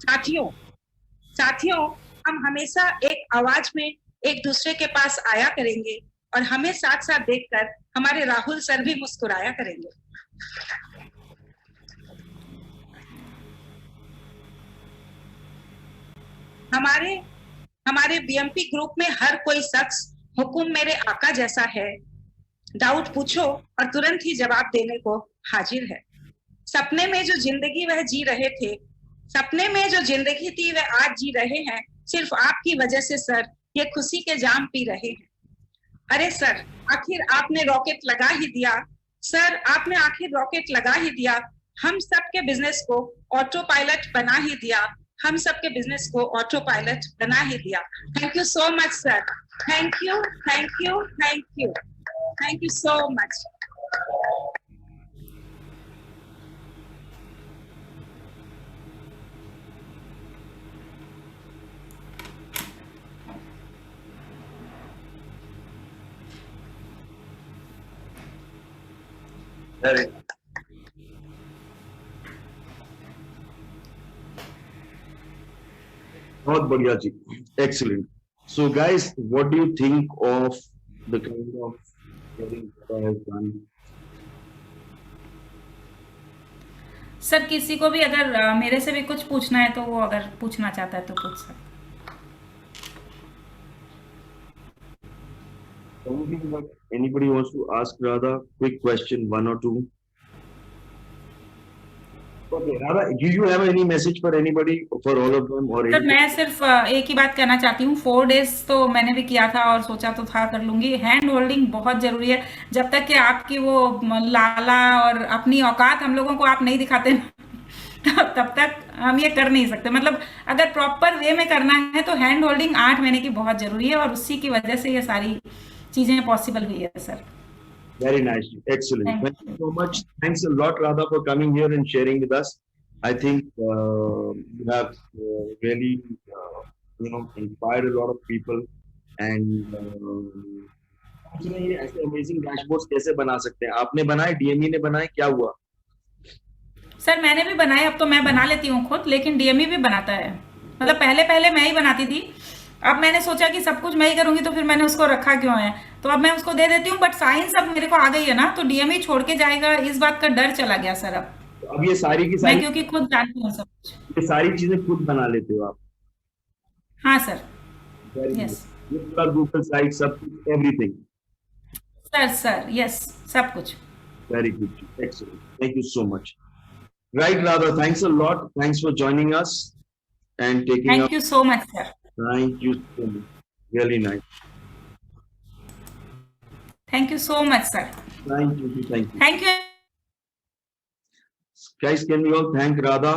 साथियों, हम हमेशा एक आवाज में एक दूसरे के पास आया करेंगे, और हमें साथ साथ देखकर हमारे राहुल सर भी मुस्कुराया करेंगे। हमारे बीएमपी ग्रुप में हर कोई शख्स हुकुम मेरे आका जैसा है। डाउट पूछो और तुरंत ही जवाब देने को हाजिर है। सपने में जो जिंदगी वह जी रहे थे, सपने में जो जिंदगी थी वह आज जी रहे हैं। सिर्फ आपकी वजह से सर ये खुशी के जाम पी रहे हैं। अरे सर, आखिर आपने रॉकेट लगा ही दिया। सर, आपने आखिर रॉकेट लगा ही दिया। हम सबके बिजनेस को ऑटो पायलट बना ही दिया। हम सबके बिजनेस को ऑटो पायलट बना ही दिया। Thank you so much sir. Thank you, thank you, thank you, thank you so much. Very बहुत बढ़िया जी, excellent. So guys, what do you think of the kind of sharing that I have done? Sir किसी को भी अगर मेरे से भी कुछ पूछना है तो वो अगर पूछना चाहता है तो पूछ सकता है। Anything that anybody wants to ask Radha? Quick question, one or two. Okay, Radha, do you have any message for anybody, for all of them, or sir any? मैं सिर्फ एक ही बात कहना चाहती हूँ, 4 डेज तो मैंने भी किया था और सोचा तो था कर लूंगी। हैंड होल्डिंग बहुत जरूरी है, जब तक कि आपकी वो लाला और अपनी औकात हम लोगों को आप नहीं दिखाते ना, तब तक हम ये कर नहीं सकते। मतलब अगर प्रॉपर वे में करना है तो हैंड होल्डिंग 8 महीने की बहुत जरूरी है और उसी की वजह से ये सारी चीजें पॉसिबल हुई है sir. Very nice, excellent. Thank you so much. Thanks a lot, Radha, for coming here and sharing with us. I think you have really, inspired a lot of people. And ये ऐसे amazing dashboards कैसे बना सकते हैं? आपने बनाए, DME ने बनाए, क्या हुआ? सर मैंने भी बनाए, अब तो मैं बना लेती हूँ खुद, लेकिन डीएमई भी बनाता है। मतलब पहले मैं ही बनाती थी, अब मैंने सोचा कि सब कुछ मैं ही करूंगी तो फिर मैंने उसको रखा क्यों है, तो अब मैं उसको दे देती हूँ। बट साइंस अब मेरे को आ गई है ना, तो डीएमई छोड़ के जाएगा इस बात का डर चला गया सर। अब ये सारी की मैं सारी, क्योंकि खुद जानती हूँ सब कुछ। ये सारी चीजें खुद बना लेते हो आप? हाँ सर। Very good. यस ये पूरा गूगल साइट, सब कुछ, एवरीथिंग। सर यस, सब कुछ। Very good. Excellent. Thank you so much. Right, Radha. Thanks a lot. Thanks for joining us and taking thank up. You so much sir. Thank you so much. Really nice. Thank you so much sir. Thank you. Thank you. Thank you. Guys, can we all thank Radha?